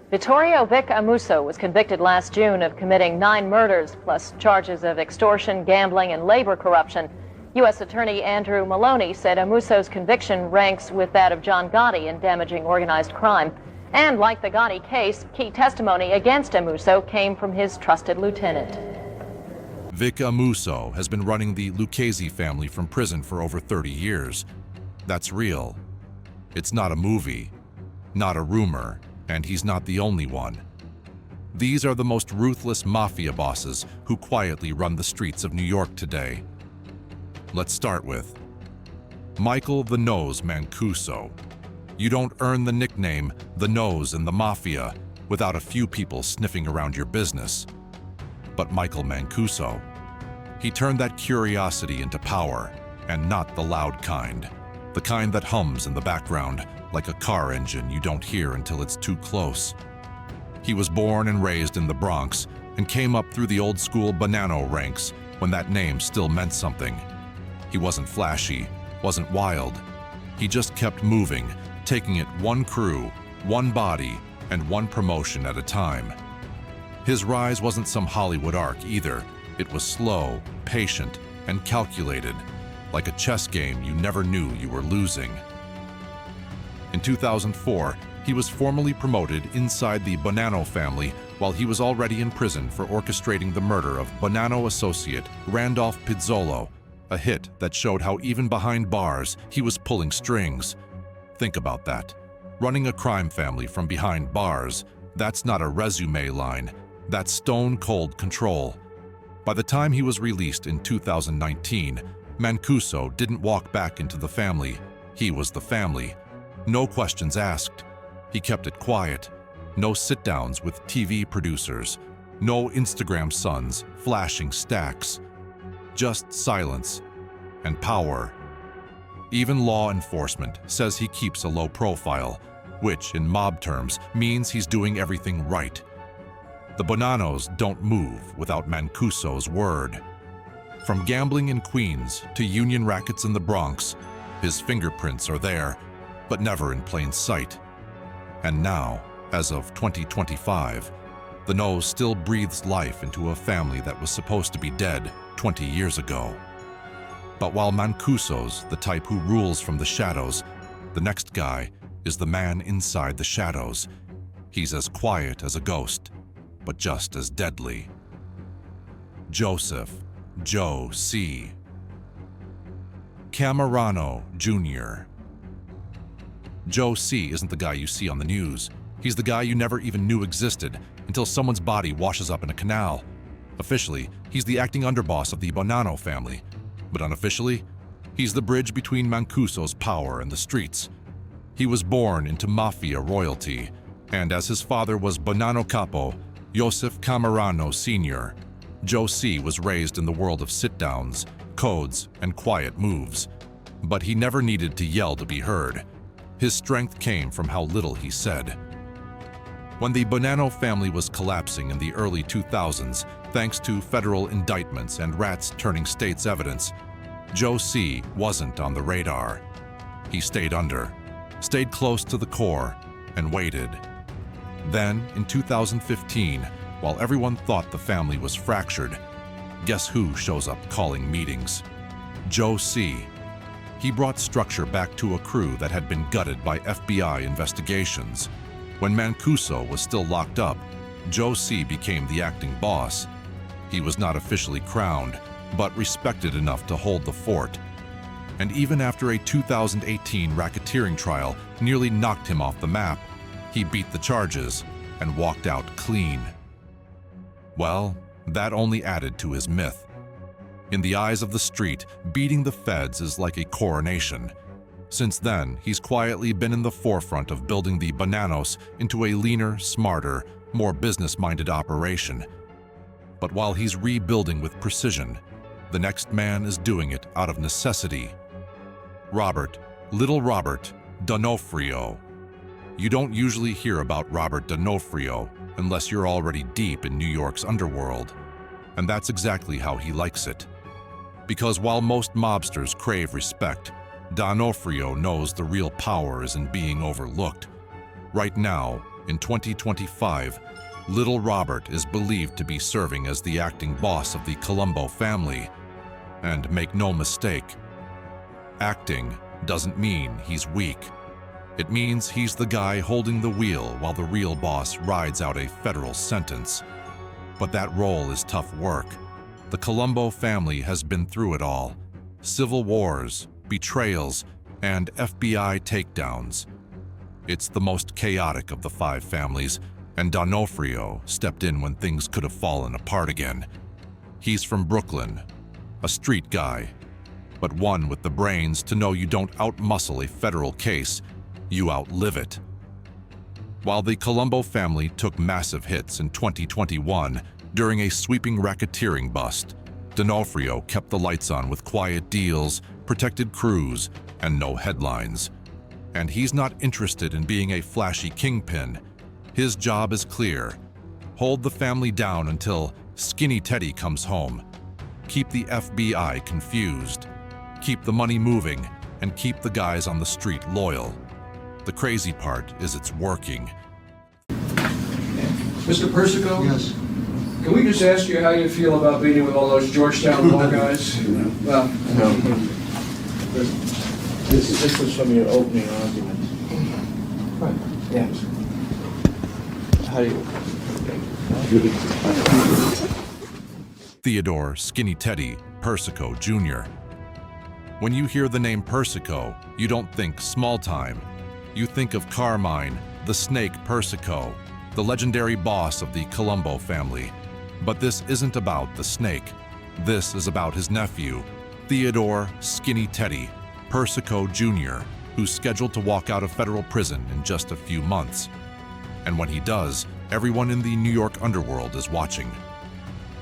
Vittorio Vic Amuso was convicted last June of committing 9 murders, plus charges of extortion, gambling, and labor corruption. U.S. Attorney Andrew Maloney said Amuso's conviction ranks with that of John Gotti in damaging organized crime. And like the Gotti case, key testimony against Amuso came from his trusted lieutenant. Vic Amuso has been running the Lucchese family from prison for over 30 years. That's real. It's not a movie, not a rumor, and he's not the only one. These are the most ruthless mafia bosses who quietly run the streets of New York today. Let's start with Michael "The Nose" Mancuso. You don't earn the nickname "The Nose" in the mafia without a few people sniffing around your business. But Michael Mancuso, he turned that curiosity into power, and not the loud kind. The kind that hums in the background like a car engine you don't hear until it's too close. He was born and raised in the Bronx and came up through the old-school Bonanno ranks when that name still meant something. He wasn't flashy, wasn't wild. He just kept moving, taking it one crew, one body, and one promotion at a time. His rise wasn't some Hollywood arc either. It was slow, patient, and calculated, like a chess game you never knew you were losing. In 2004, he was formally promoted inside the Bonanno family while he was already in prison for orchestrating the murder of Bonanno associate Randolph Pizzolo, a hit that showed how even behind bars he was pulling strings. Think about that. Running a crime family from behind bars, that's not a resume line, that's stone-cold control. By the time he was released in 2019, Mancuso didn't walk back into the family. He was the family. No questions asked. He kept it quiet. No sit-downs with TV producers. No Instagram sons flashing stacks. Just silence and power. Even law enforcement says he keeps a low profile, which in mob terms means he's doing everything right. The Bonannos don't move without Mancuso's word. From gambling in Queens to union rackets in the Bronx, his fingerprints are there, but never in plain sight. And now, as of 2025, the Nose still breathes life into a family that was supposed to be dead 20 years ago. But while Mancuso's the type who rules from the shadows, the next guy is the man inside the shadows. He's as quiet as a ghost, but just as deadly. Joseph Joe C. Camarano Jr. Joe C. isn't the guy you see on the news. He's the guy you never even knew existed until someone's body washes up in a canal. Officially, he's the acting underboss of the Bonanno family, but unofficially, he's the bridge between Mancuso's power and the streets. He was born into mafia royalty, and as his father was Bonanno Capo, Joseph Camarano Sr., Joe C. was raised in the world of sit-downs, codes, and quiet moves. But he never needed to yell to be heard. His strength came from how little he said. When the Bonanno family was collapsing in the early 2000s, thanks to federal indictments and rats turning state's evidence, Joe C. wasn't on the radar. He stayed under, stayed close to the core, and waited. Then, in 2015, while everyone thought the family was fractured, guess who shows up calling meetings? Joe C. He brought structure back to a crew that had been gutted by FBI investigations. When Mancuso was still locked up, Joe C. became the acting boss. He was not officially crowned, but respected enough to hold the fort. And even after a 2018 racketeering trial nearly knocked him off the map, he beat the charges and walked out clean. Well, that only added to his myth. In the eyes of the street, beating the feds is like a coronation. Since then, he's quietly been in the forefront of building the Bonannos into a leaner, smarter, more business-minded operation. But while he's rebuilding with precision, the next man is doing it out of necessity. Little Robert D'Onofrio. You don't usually hear about Robert D'Onofrio unless you're already deep in New York's underworld. And that's exactly how he likes it. Because while most mobsters crave respect, D'Onofrio knows the real power is in being overlooked. Right now, In 2025, little Robert is believed to be serving as the acting boss of the Colombo family. And make no mistake, acting doesn't mean he's weak. It means he's the guy holding the wheel while the real boss rides out a federal sentence. But that role is tough work. The Colombo family has been through it all. Civil wars, betrayals, and FBI takedowns. It's the most chaotic of the 5 families, and D'Onofrio stepped in when things could have fallen apart again. He's from Brooklyn, a street guy, but one with the brains to know you don't outmuscle a federal case, you outlive it. While the Colombo family took massive hits in 2021 during a sweeping racketeering bust, D'Onofrio kept the lights on with quiet deals, protected crews, and no headlines. And he's not interested in being a flashy kingpin. His job is clear. Hold the family down until Skinny Teddy comes home. Keep the FBI confused. Keep the money moving, and keep the guys on the street loyal. The crazy part is it's working. Mr. Persico? Yes. Can we just ask you how you feel about meeting with all those Georgetown law guys? Well, No. This was from your opening argument. Yes. How do you... Theodore Skinny Teddy Persico Jr. When you hear the name Persico, you don't think small time. You think of Carmine, the snake Persico, the legendary boss of the Colombo family. But this isn't about the snake. This is about his nephew, Theodore Skinny Teddy Persico Jr., who's scheduled to walk out of federal prison in just a few months. And when he does, everyone in the New York underworld is watching.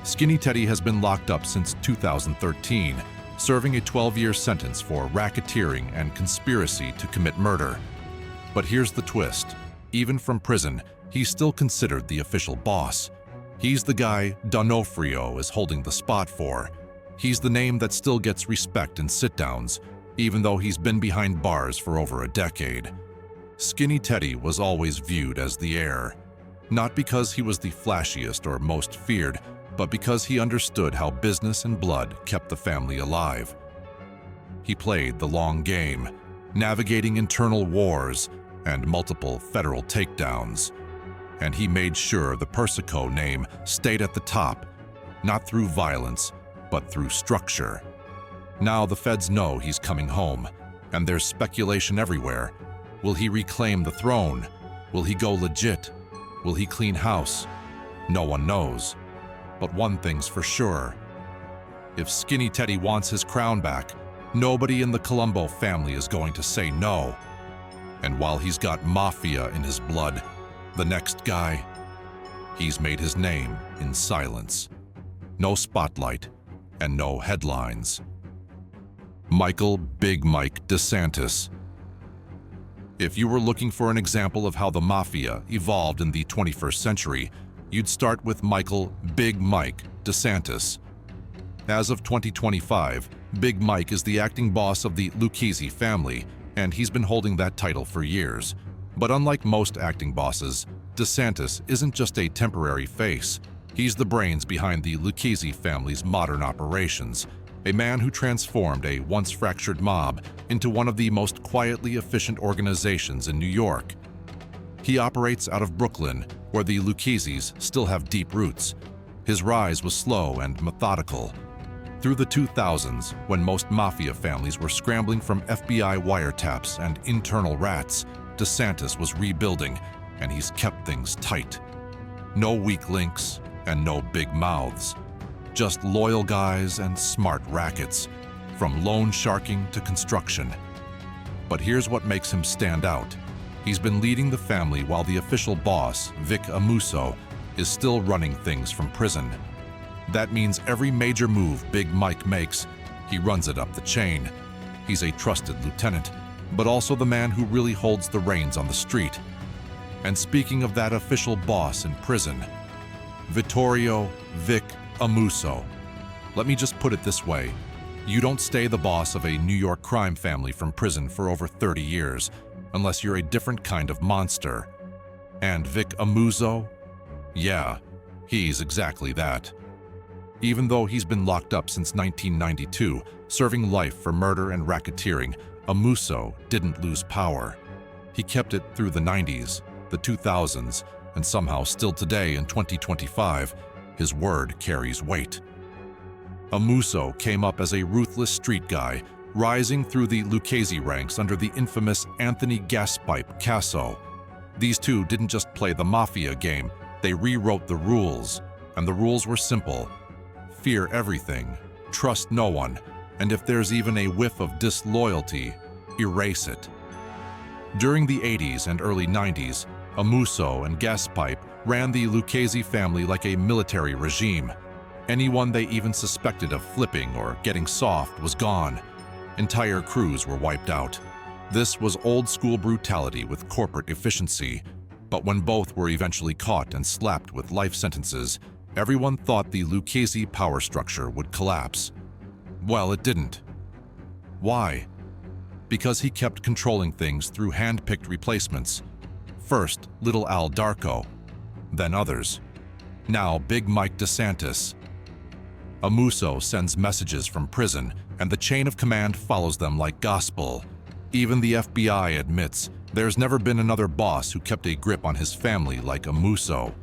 Skinny Teddy has been locked up since 2013, serving a 12-year sentence for racketeering and conspiracy to commit murder. But here's the twist. Even from prison, he's still considered the official boss. He's the guy D'Onofrio is holding the spot for. He's the name that still gets respect in sit-downs, even though he's been behind bars for over a decade. Skinny Teddy was always viewed as the heir, not because he was the flashiest or most feared, but because he understood how business and blood kept the family alive. He played the long game, navigating internal wars and multiple federal takedowns. And he made sure the Persico name stayed at the top, not through violence, but through structure. Now the feds know he's coming home, and there's speculation everywhere. Will he reclaim the throne? Will he go legit? Will he clean house? No one knows. But one thing's for sure. If Skinny Teddy wants his crown back, nobody in the Colombo family is going to say no. And while he's got mafia in his blood, the next guy, he's made his name in silence. No spotlight and no headlines. Michael Big Mike DeSantis. If you were looking for an example of how the mafia evolved in the 21st century, you'd start with Michael Big Mike DeSantis. As of 2025, Big Mike is the acting boss of the Lucchese family, and he's been holding that title for years. But unlike most acting bosses, DeSantis isn't just a temporary face. He's the brains behind the Lucchese family's modern operations, a man who transformed a once fractured mob into one of the most quietly efficient organizations in New York. He operates out of Brooklyn, where the Lucchese's still have deep roots. His rise was slow and methodical. Through the 2000s, when most mafia families were scrambling from FBI wiretaps and internal rats, DeSantis was rebuilding, and he's kept things tight. No weak links and no big mouths. Just loyal guys and smart rackets, from loan sharking to construction. But here's what makes him stand out. He's been leading the family while the official boss, Vic Amuso, is still running things from prison. That means every major move Big Mike makes, he runs it up the chain. He's a trusted lieutenant, but also the man who really holds the reins on the street. And speaking of that official boss in prison, Vittorio Vic Amuso. Let me just put it this way. You don't stay the boss of a New York crime family from prison for over 30 years, unless you're a different kind of monster. And Vic Amuso? Yeah, he's exactly that. Even though he's been locked up since 1992, serving life for murder and racketeering, Amuso didn't lose power. He kept it through the 90s, the 2000s, and somehow still today in 2025, his word carries weight. Amuso came up as a ruthless street guy, rising through the Lucchese ranks under the infamous Anthony Gaspipe Casso. These two didn't just play the mafia game, they rewrote the rules, and the rules were simple. Fear everything, trust no one, and if there's even a whiff of disloyalty, erase it. During the 80s and early 90s, Amuso and Gaspipe ran the Lucchese family like a military regime. Anyone they even suspected of flipping or getting soft was gone. Entire crews were wiped out. This was old-school brutality with corporate efficiency. But when both were eventually caught and slapped with life sentences, everyone thought the Lucchese power structure would collapse. Well, it didn't. Why? Because he kept controlling things through hand-picked replacements. First, little Al Darko, then others. Now, Big Mike DeSantis. Amuso sends messages from prison, and the chain of command follows them like gospel. Even the FBI admits there's never been another boss who kept a grip on his family like Amuso.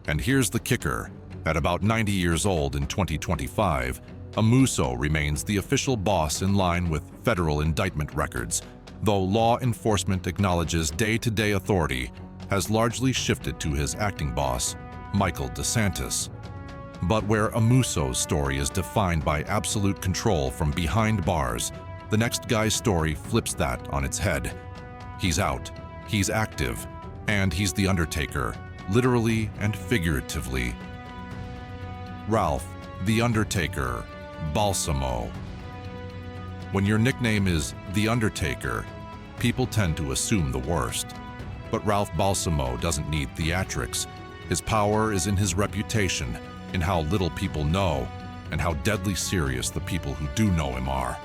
And here's the kicker. At about 90 years old in 2025, Amuso remains the official boss in line with federal indictment records, though law enforcement acknowledges day-to-day authority has largely shifted to his acting boss, Michael DeSantis. But where Amuso's story is defined by absolute control from behind bars, the next guy's story flips that on its head. He's out, he's active, and he's the Undertaker, literally and figuratively. Ralph, the Undertaker, Balsamo. When your nickname is The Undertaker, people tend to assume the worst. But Ralph Balsamo doesn't need theatrics. His power is in his reputation, in how little people know, and how deadly serious the people who do know him are.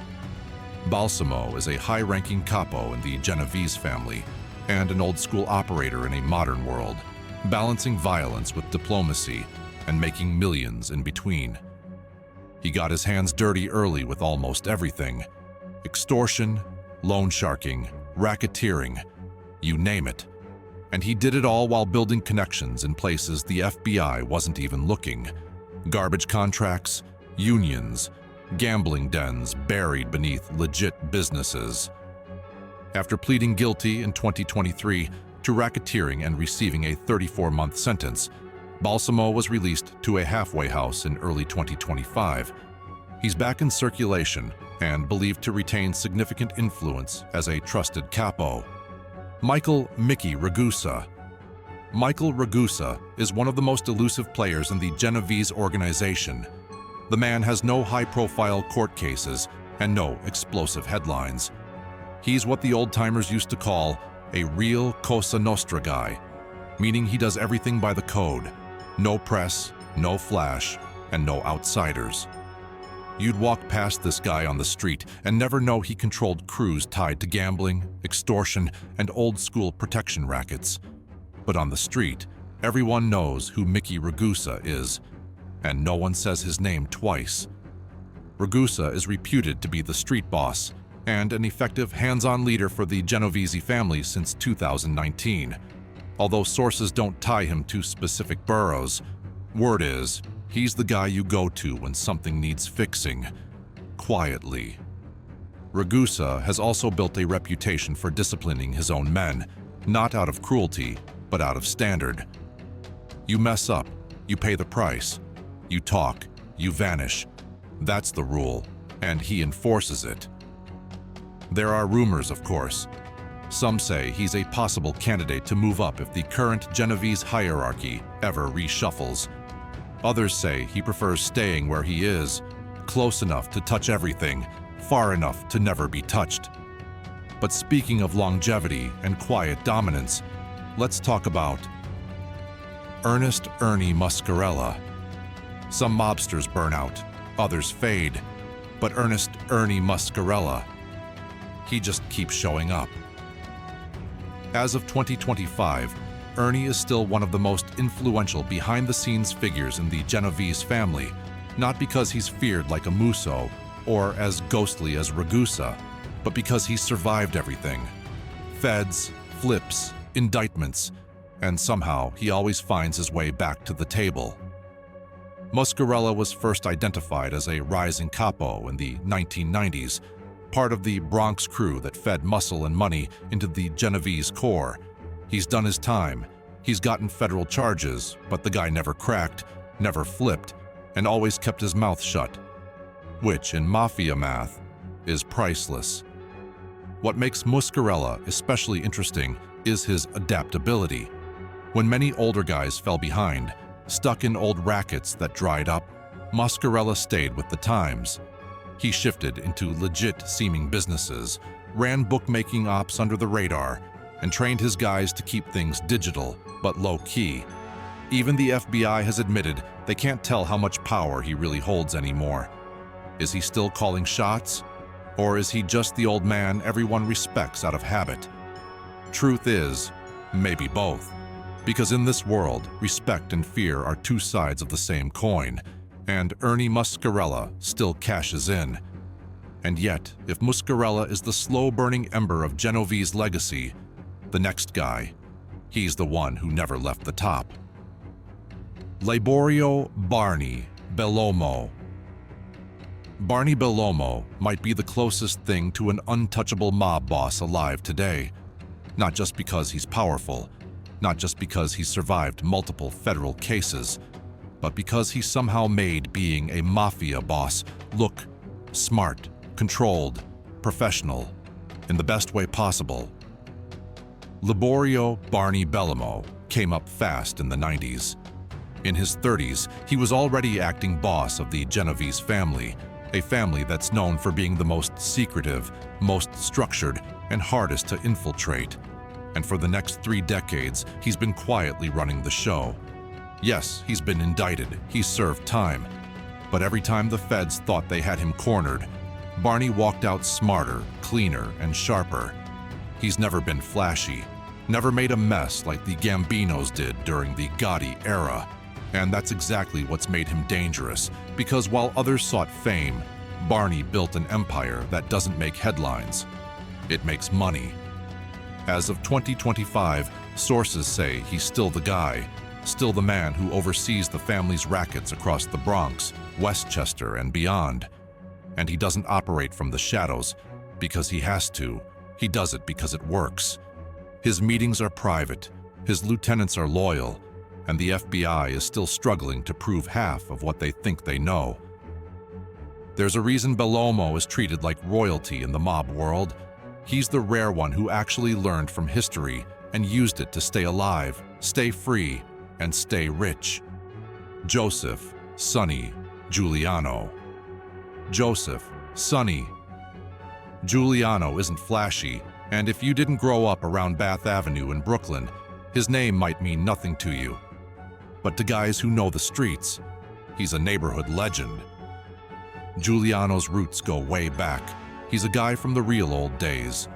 Balsamo is a high-ranking capo in the Genovese family, and an old-school operator in a modern world, balancing violence with diplomacy and making millions in between. He got his hands dirty early with almost everything. Extortion, loan sharking, racketeering, you name it. And he did it all while building connections in places the FBI wasn't even looking. Garbage contracts, unions, gambling dens buried beneath legit businesses. After pleading guilty in 2023 to racketeering and receiving a 34-month sentence, Balsamo was released to a halfway house in early 2025. He's back in circulation and believed to retain significant influence as a trusted capo. Michael "Mickey" Ragusa. Michael Ragusa is one of the most elusive players in the Genovese organization. The man has no high-profile court cases and no explosive headlines. He's what the old-timers used to call a real Cosa Nostra guy, meaning he does everything by the code. No press, no flash, and no outsiders. You'd walk past this guy on the street and never know he controlled crews tied to gambling, extortion, and old-school protection rackets. But on the street, everyone knows who Mickey Ragusa is, and no one says his name twice. Ragusa is reputed to be the street boss and an effective hands-on leader for the Genovese family since 2019. Although sources don't tie him to specific boroughs, word is he's the guy you go to when something needs fixing, quietly. Ragusa has also built a reputation for disciplining his own men, not out of cruelty, but out of standard. You mess up, you pay the price. You talk, you vanish. That's the rule, and he enforces it. There are rumors, of course. Some say he's a possible candidate to move up if the current Genovese hierarchy ever reshuffles. Others say he prefers staying where he is, close enough to touch everything, far enough to never be touched. But speaking of longevity and quiet dominance, let's talk about Ernest Ernie Muscarella. Some mobsters burn out, others fade, but Ernest Ernie Muscarella, he just keeps showing up. As of 2025, Ernie is still one of the most influential behind-the-scenes figures in the Genovese family, not because he's feared like a Musso or as ghostly as Ragusa, but because he survived everything. Feds, flips, indictments, and somehow he always finds his way back to the table. Muscarella was first identified as a rising capo in the 1990s, part of the Bronx crew that fed muscle and money into the Genovese core. He's done his time. He's gotten federal charges, but the guy never cracked, never flipped, and always kept his mouth shut, which in mafia math is priceless. What makes Muscarella especially interesting is his adaptability. When many older guys fell behind, stuck in old rackets that dried up, Muscarella stayed with the times. He shifted into legit-seeming businesses, ran bookmaking ops under the radar, and trained his guys to keep things digital, but low-key. Even the FBI has admitted they can't tell how much power he really holds anymore. Is he still calling shots? Or is he just the old man everyone respects out of habit? Truth is, maybe both. Because in this world, respect and fear are two sides of the same coin, and Ernie Muscarella still cashes in. And yet, if Muscarella is the slow-burning ember of Genovese legacy, the next guy, he's the one who never left the top. Liborio Barney Bellomo. Barney Bellomo might be the closest thing to an untouchable mob boss alive today, not just because he's powerful, not just because he survived multiple federal cases, but because he somehow made being a mafia boss look smart, controlled, professional, in the best way possible. Liborio Barney Bellomo came up fast in the 90s. In his 30s, he was already acting boss of the Genovese family, a family that's known for being the most secretive, most structured, and hardest to infiltrate. And for the next 3 decades, he's been quietly running the show. Yes, he's been indicted, he's served time. But every time the feds thought they had him cornered, Barney walked out smarter, cleaner, and sharper. He's never been flashy, never made a mess like the Gambinos did during the Gotti era. And that's exactly what's made him dangerous, because while others sought fame, Barney built an empire that doesn't make headlines. It makes money. As of 2025, sources say he's still the guy, still the man who oversees the family's rackets across the Bronx, Westchester, and beyond. And he doesn't operate from the shadows because he has to. He does it because it works. His meetings are private, his lieutenants are loyal, and the FBI is still struggling to prove half of what they think they know. There's a reason Bellomo is treated like royalty in the mob world. He's the rare one who actually learned from history and used it to stay alive, stay free, and stay rich. Joseph, Sonny, Giuliano. Joseph, Sonny. Giuliano isn't flashy, and if you didn't grow up around Bath Avenue in Brooklyn, his name might mean nothing to you. But to guys who know the streets, he's a neighborhood legend. Giuliano's roots go way back. He's a guy from the real old days,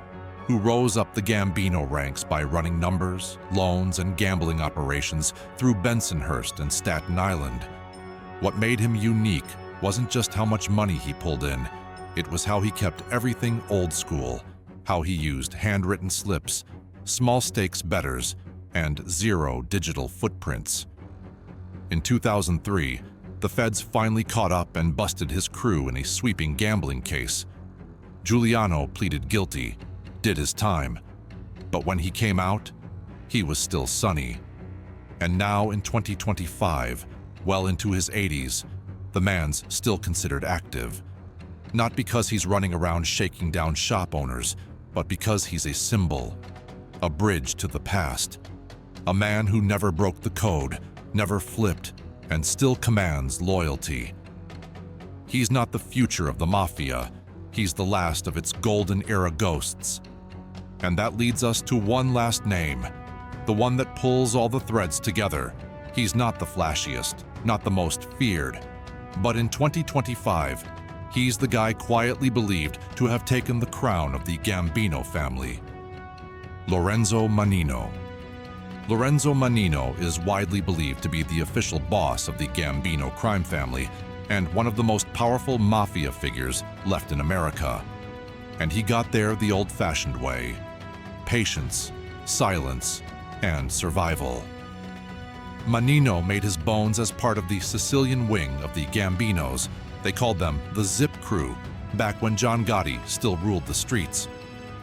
who rose up the Gambino ranks by running numbers, loans, and gambling operations through Bensonhurst and Staten Island. What made him unique wasn't just how much money he pulled in, it was how he kept everything old school, how he used handwritten slips, small stakes bettors, and 0 digital footprints. In 2003, the feds finally caught up and busted his crew in a sweeping gambling case. Giuliano pleaded guilty, did his time, but when he came out, he was still Sonny. And now in 2025, well into his 80s, the man's still considered active. Not because he's running around shaking down shop owners, but because he's a symbol, a bridge to the past. A man who never broke the code, never flipped, and still commands loyalty. He's not the future of the mafia, he's the last of its golden era ghosts. And that leads us to one last name, the one that pulls all the threads together. He's not the flashiest, not the most feared, but in 2025, he's the guy quietly believed to have taken the crown of the Gambino family. Lorenzo Mannino. Lorenzo Mannino is widely believed to be the official boss of the Gambino crime family and one of the most powerful mafia figures left in America. And he got there the old-fashioned way: patience, silence, and survival. Mannino made his bones as part of the Sicilian wing of the Gambinos. They called them the Zip Crew, back when John Gotti still ruled the streets.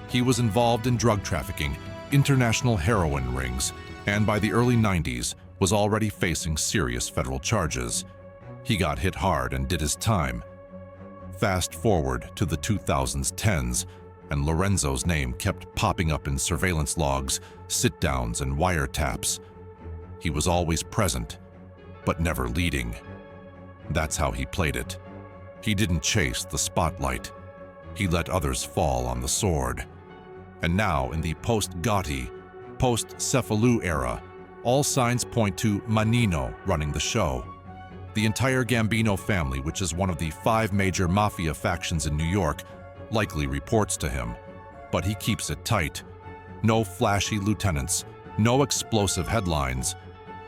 He was involved in drug trafficking, international heroin rings, and by the early 90s was already facing serious federal charges. He got hit hard and did his time. Fast forward to the 2010s, and Lorenzo's name kept popping up in surveillance logs, sit-downs, and wiretaps. He was always present, but never leading. That's how he played it. He didn't chase the spotlight. He let others fall on the sword. And now, in the post-Gotti, post-Cefalù era, all signs point to Mannino running the show. The entire Gambino family, which is one of the 5 major mafia factions in New York, likely reports to him. But he keeps it tight. No flashy lieutenants, no explosive headlines,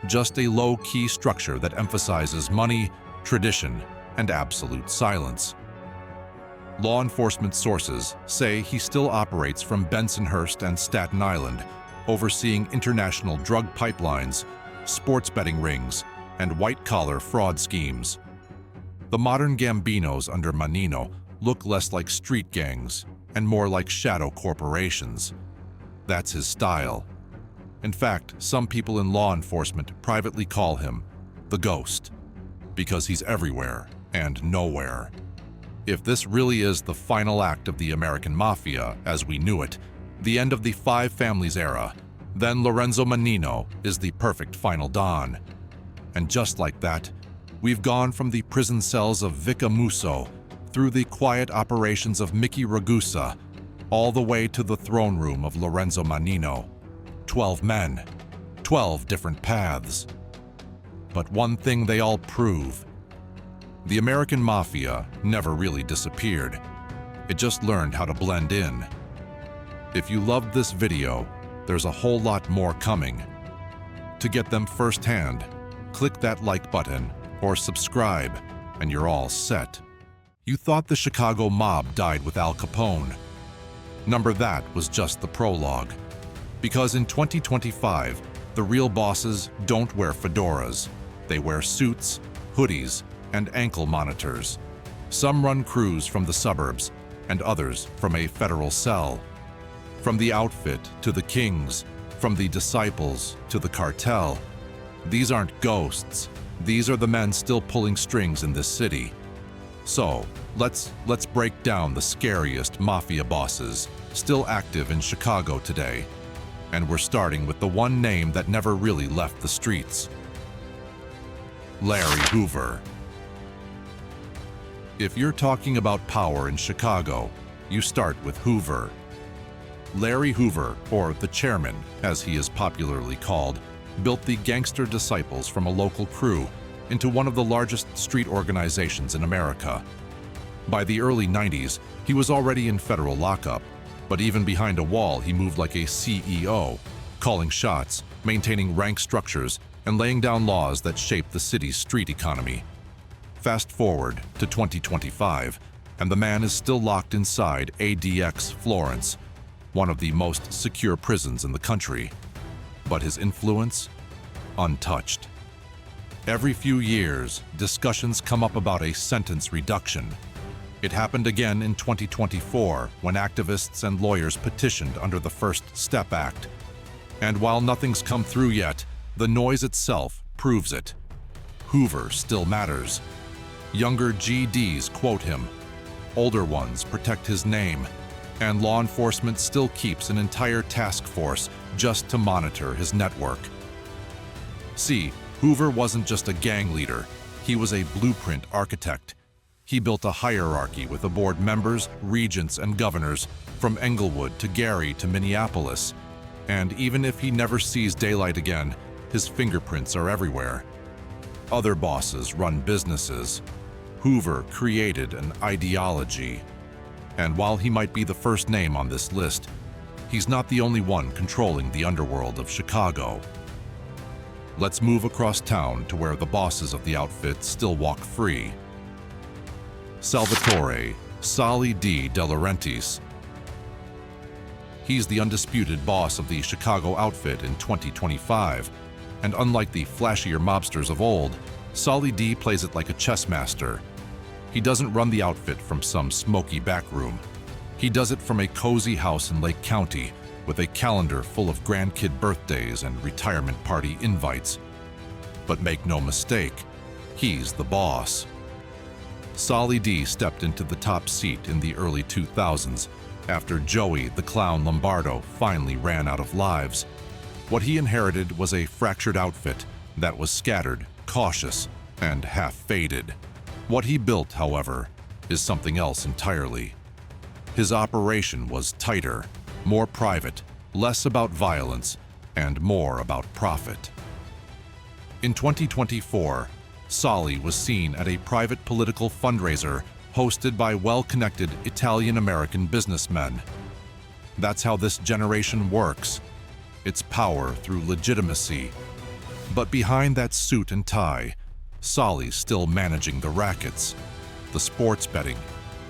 just a low-key structure that emphasizes money, tradition, and absolute silence. Law enforcement sources say he still operates from Bensonhurst and Staten Island, overseeing international drug pipelines, sports betting rings, and white-collar fraud schemes. The modern Gambinos under Mannino look less like street gangs and more like shadow corporations. That's his style. In fact, some people in law enforcement privately call him the Ghost, because he's everywhere and nowhere. If this really is the final act of the American Mafia as we knew it, the end of the 5 families era, then Lorenzo Mannino is the perfect final dawn. And just like that, we've gone from the prison cells of Vica Musso through the quiet operations of Mickey Ragusa, all the way to the throne room of Lorenzo Mannino. 12 men, 12 different paths. But one thing they all prove: the American Mafia never really disappeared. It just learned how to blend in. If you loved this video, there's a whole lot more coming. To get them firsthand, click that like button or subscribe, and you're all set. You thought the Chicago mob died with Al Capone. Number that was just the prologue. Because in 2025, the real bosses don't wear fedoras. They wear suits, hoodies, and ankle monitors. Some run crews from the suburbs, and others from a federal cell. From the outfit to the kings, from the disciples to the cartel. These aren't ghosts. These are the men still pulling strings in this city. So, let's break down the scariest mafia bosses still active in Chicago today. And we're starting with the one name that never really left the streets: Larry Hoover. If you're talking about power in Chicago, you start with Hoover. Larry Hoover, or the Chairman, as he is popularly called, built the Gangster Disciples from a local crew into one of the largest street organizations in America. By the early 90s, he was already in federal lockup, but even behind a wall he moved like a CEO, calling shots, maintaining rank structures, and laying down laws that shaped the city's street economy. Fast forward to 2025, and the man is still locked inside ADX Florence, one of the most secure prisons in the country. But his influence? Untouched. Every few years, discussions come up about a sentence reduction. It happened again in 2024 when activists and lawyers petitioned under the First Step Act. And while nothing's come through yet, the noise itself proves it. Hoover still matters. Younger GDs quote him. Older ones protect his name. And law enforcement still keeps an entire task force just to monitor his network. See, Hoover wasn't just a gang leader. He was a blueprint architect. He built a hierarchy with aboard members, regents, and governors from Englewood to Gary to Minneapolis. And even if he never sees daylight again, his fingerprints are everywhere. Other bosses run businesses. Hoover created an ideology. And while he might be the first name on this list, he's not the only one controlling the underworld of Chicago. Let's move across town to where the bosses of the outfit still walk free. Salvatore Sally D. De Laurentiis. He's the undisputed boss of the Chicago outfit in 2025, and unlike the flashier mobsters of old, Sally D plays it like a chess master. He doesn't run the outfit from some smoky back room. He does it from a cozy house in Lake County with a calendar full of grandkid birthdays and retirement party invites. But make no mistake, he's the boss. Sally D stepped into the top seat in the early 2000s after Joey the Clown Lombardo finally ran out of lives. What he inherited was a fractured outfit that was scattered, cautious, and half-faded. What he built, however, is something else entirely. His operation was tighter, more private, less about violence, and more about profit. In 2024, Sally was seen at a private political fundraiser hosted by well-connected Italian-American businessmen. That's how this generation works. It's power through legitimacy. But behind that suit and tie, Sally's still managing the rackets, the sports betting,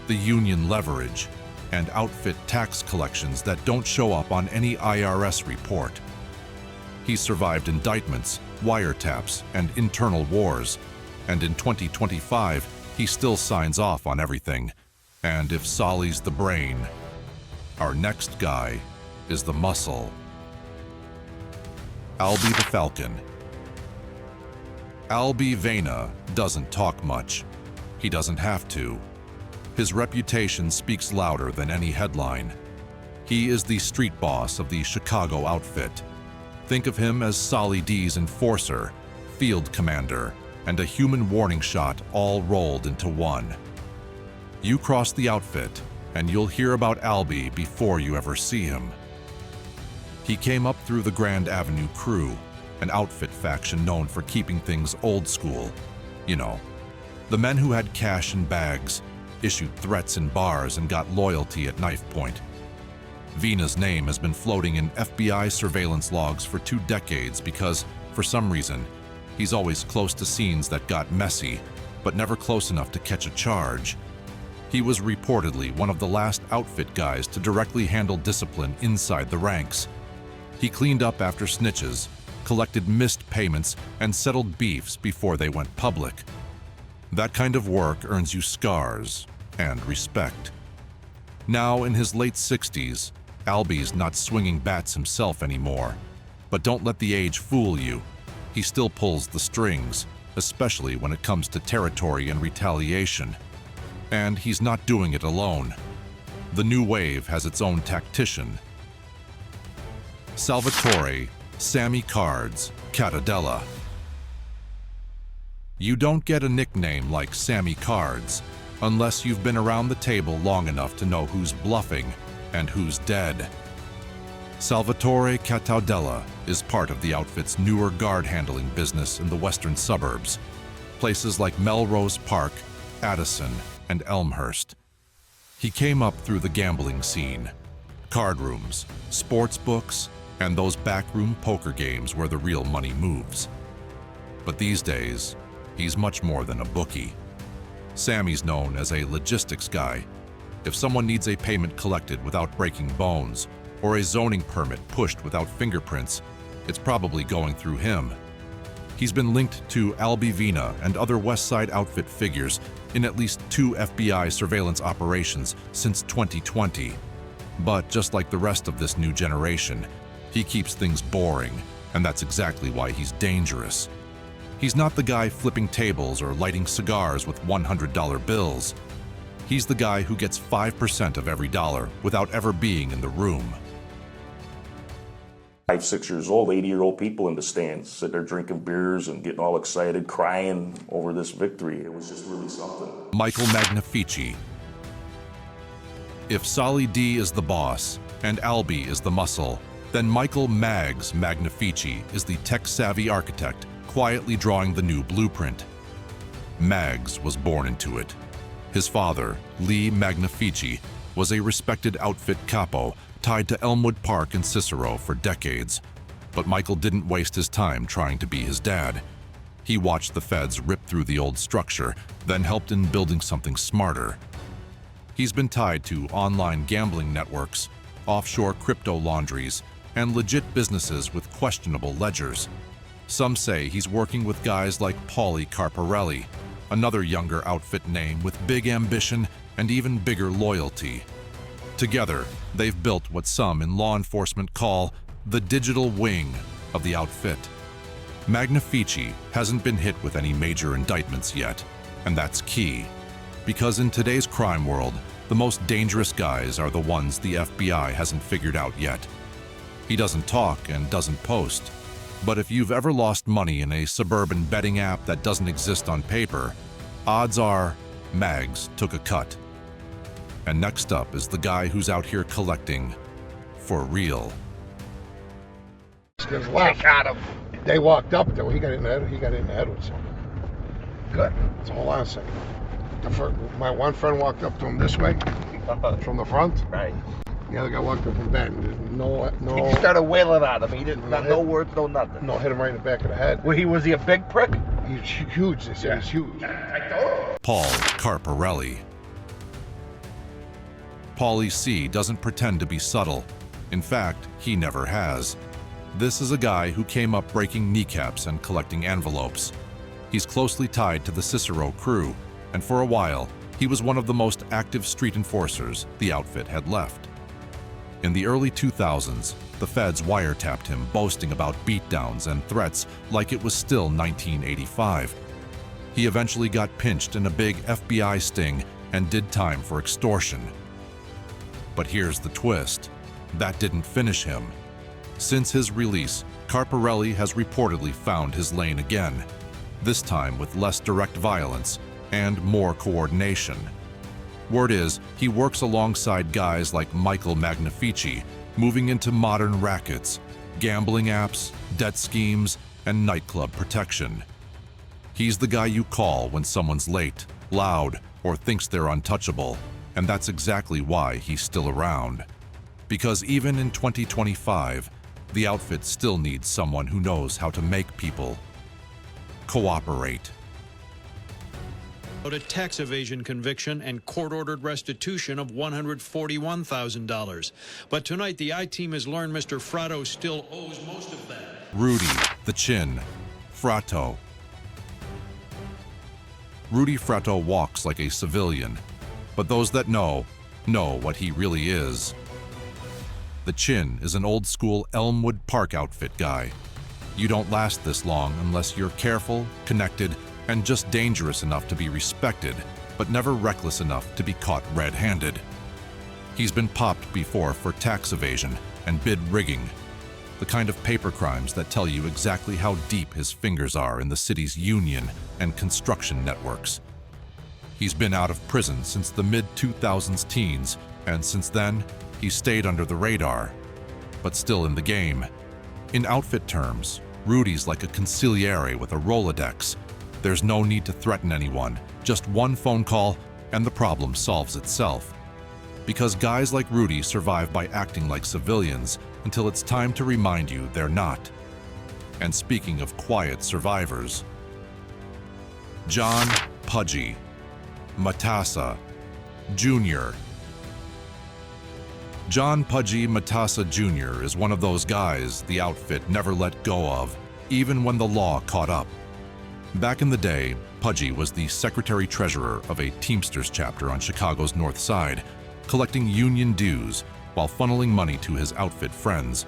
the union leverage, and outfit tax collections that don't show up on any IRS report. He's survived indictments, wiretaps, and internal wars, and in 2025, he still signs off on everything. And if Sally's the brain, our next guy is the muscle. Albie the Falcon. Albie Vena doesn't talk much. He doesn't have to. His reputation speaks louder than any headline. He is the street boss of the Chicago outfit. Think of him as Sally D's enforcer, field commander, and a human warning shot all rolled into one. You cross the outfit, and you'll hear about Albie before you ever see him. He came up through the Grand Avenue crew, an outfit faction known for keeping things old school. You know, the men who had cash in bags, issued threats in bars, and got loyalty at knife point. Vena's name has been floating in FBI surveillance logs for 2 decades because, for some reason, he's always close to scenes that got messy, but never close enough to catch a charge. He was reportedly one of the last outfit guys to directly handle discipline inside the ranks. He cleaned up after snitches, collected missed payments, and settled beefs before they went public. That kind of work earns you scars and respect. Now, in his late 60s, Albie's not swinging bats himself anymore. But don't let the age fool you. He still pulls the strings, especially when it comes to territory and retaliation. And he's not doing it alone. The new wave has its own tactician. Salvatore Sammy Cards Catadella. You don't get a nickname like Sammy Cards unless you've been around the table long enough to know who's bluffing and who's dead. Salvatore Catadella is part of the outfit's newer guard-handling business in the western suburbs, places like Melrose Park, Addison, and Elmhurst. He came up through the gambling scene, card rooms, sports books, and those backroom poker games where the real money moves. But these days, he's much more than a bookie. Sammy's known as a logistics guy. If someone needs a payment collected without breaking bones, or a zoning permit pushed without fingerprints, it's probably going through him. He's been linked to Albie Vena and other West Side outfit figures in at least 2 FBI surveillance operations since 2020. But just like the rest of this new generation, he keeps things boring, and that's exactly why he's dangerous. He's not the guy flipping tables or lighting cigars with $100 bills. He's the guy who gets 5% of every dollar without ever being in the room. 5, 6 years old, 80-year-old people in the stands, sitting there drinking beers and getting all excited, crying over this victory. It was just really something. Michael Magnifici. If Sally D is the boss and Albie is the muscle, then Michael Mags Magnifici is the tech-savvy architect quietly drawing the new blueprint. Mags was born into it. His father, Lee Magnifici, was a respected outfit capo tied to Elmwood Park and Cicero for decades. But Michael didn't waste his time trying to be his dad. He watched the feds rip through the old structure, then helped in building something smarter. He's been tied to online gambling networks, offshore crypto laundries, and legit businesses with questionable ledgers. Some say he's working with guys like Paulie Carparelli, another younger outfit name with big ambition and even bigger loyalty. Together, they've built what some in law enforcement call the digital wing of the outfit. Magnifici hasn't been hit with any major indictments yet, and that's key. Because in today's crime world, the most dangerous guys are the ones the FBI hasn't figured out yet. He doesn't talk and doesn't post, but if you've ever lost money in a suburban betting app that doesn't exist on paper, odds are Mags took a cut. And next up is the guy who's out here collecting for real. Just left. They walked up there. He got in the head with something. Good. That's all I'm saying. My one friend walked up to him this way, from the front. Right. The other guy walked up from back. No. He just started wailing at him. He didn't. No words, no nothing. No, hit him right in the back of the head. Was he a big prick? He's huge. They said he's huge. Paul Carparelli. Paulie C. doesn't pretend to be subtle. In fact, he never has. This is a guy who came up breaking kneecaps and collecting envelopes. He's closely tied to the Cicero crew, and for a while, he was one of the most active street enforcers the outfit had left. In the early 2000s, the feds wiretapped him, boasting about beatdowns and threats like it was still 1985. He eventually got pinched in a big FBI sting and did time for extortion. But here's the twist. That didn't finish him. Since his release, Carparelli has reportedly found his lane again, this time with less direct violence and more coordination. Word is, he works alongside guys like Michael Magnifici, moving into modern rackets, gambling apps, debt schemes, and nightclub protection. He's the guy you call when someone's late, loud, or thinks they're untouchable, and that's exactly why he's still around. Because even in 2025, the outfit still needs someone who knows how to make people cooperate. A tax evasion conviction and court-ordered restitution of $141,000. But tonight, the I-team has learned Mr. Fratto still owes most of that. Rudy, the Chin, Fratto. Rudy Fratto walks like a civilian, but those that know what he really is. The Chin is an old-school Elmwood Park outfit guy. You don't last this long unless you're careful, connected, and just dangerous enough to be respected, but never reckless enough to be caught red-handed. He's been popped before for tax evasion and bid rigging, the kind of paper crimes that tell you exactly how deep his fingers are in the city's union and construction networks. He's been out of prison since the mid-2000s teens, and since then, he stayed under the radar, but still in the game. In outfit terms, Rudy's like a consigliere with a Rolodex. There's no need to threaten anyone, just one phone call and the problem solves itself. Because guys like Rudy survive by acting like civilians until it's time to remind you they're not. And speaking of quiet survivors, John Pudgy Matassa Jr. John Pudgy Matassa Jr. is one of those guys the outfit never let go of, even when the law caught up. Back in the day, Pudgy was the secretary-treasurer of a Teamsters chapter on Chicago's North Side, collecting union dues while funneling money to his outfit friends.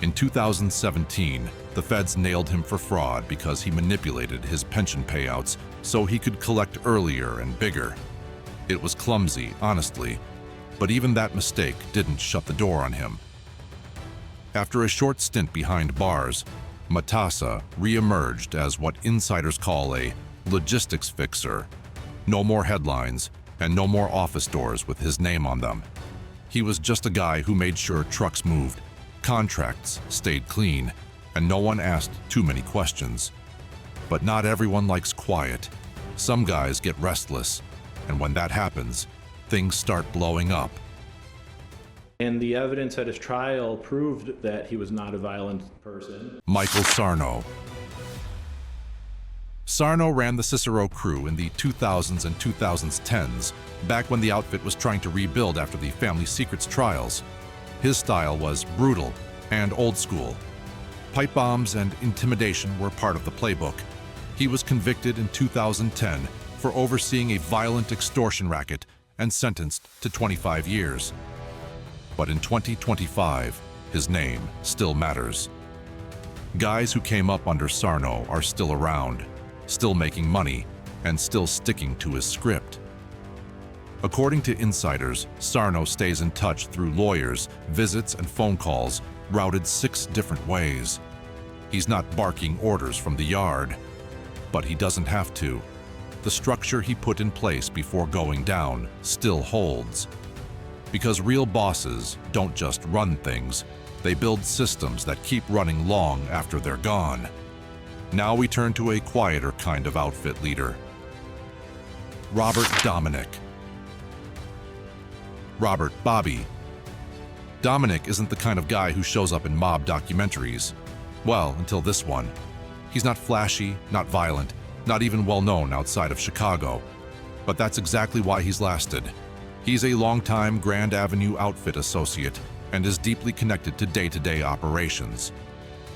In 2017, the feds nailed him for fraud because he manipulated his pension payouts so he could collect earlier and bigger. It was clumsy, honestly, but even that mistake didn't shut the door on him. After a short stint behind bars, Matassa re-emerged as what insiders call a logistics fixer. No more headlines and no more office doors with his name on them. He was just a guy who made sure trucks moved, contracts stayed clean, and no one asked too many questions. But not everyone likes quiet. Some guys get restless, and when that happens, things start blowing up. And the evidence at his trial proved that he was not a violent person. Michael Sarno. Sarno ran the Cicero crew in the 2000s and 2010s, back when the outfit was trying to rebuild after the family secrets trials. His style was brutal and old school. Pipe bombs and intimidation were part of the playbook. He was convicted in 2010 for overseeing a violent extortion racket and sentenced to 25 years. But in 2025, his name still matters. Guys who came up under Sarno are still around, still making money, and still sticking to his script. According to insiders, Sarno stays in touch through lawyers, visits, and phone calls, routed 6 different ways. He's not barking orders from the yard, but he doesn't have to. The structure he put in place before going down still holds. Because real bosses don't just run things, they build systems that keep running long after they're gone. Now we turn to a quieter kind of outfit leader. Robert Dominic. Robert Bobby. Dominic isn't the kind of guy who shows up in mob documentaries. Well, until this one. He's not flashy, not violent, not even well-known outside of Chicago. But that's exactly why he's lasted. He's a longtime Grand Avenue outfit associate and is deeply connected to day-to-day operations.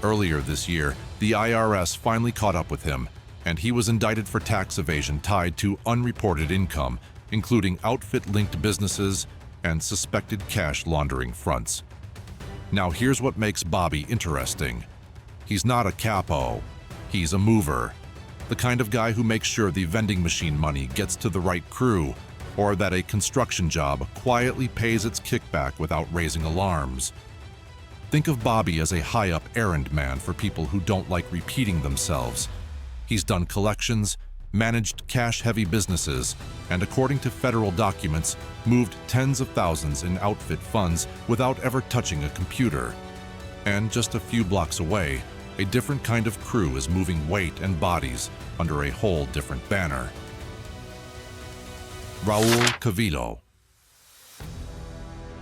Earlier this year, the IRS finally caught up with him, and he was indicted for tax evasion tied to unreported income, including outfit-linked businesses and suspected cash laundering fronts. Now here's what makes Bobby interesting. He's not a capo, he's a mover. The kind of guy who makes sure the vending machine money gets to the right crew, or that a construction job quietly pays its kickback without raising alarms. Think of Bobby as a high-up errand man for people who don't like repeating themselves. He's done collections, managed cash-heavy businesses, and according to federal documents, moved tens of thousands in outfit funds without ever touching a computer. And just a few blocks away, a different kind of crew is moving weight and bodies under a whole different banner. Raul Cavillo.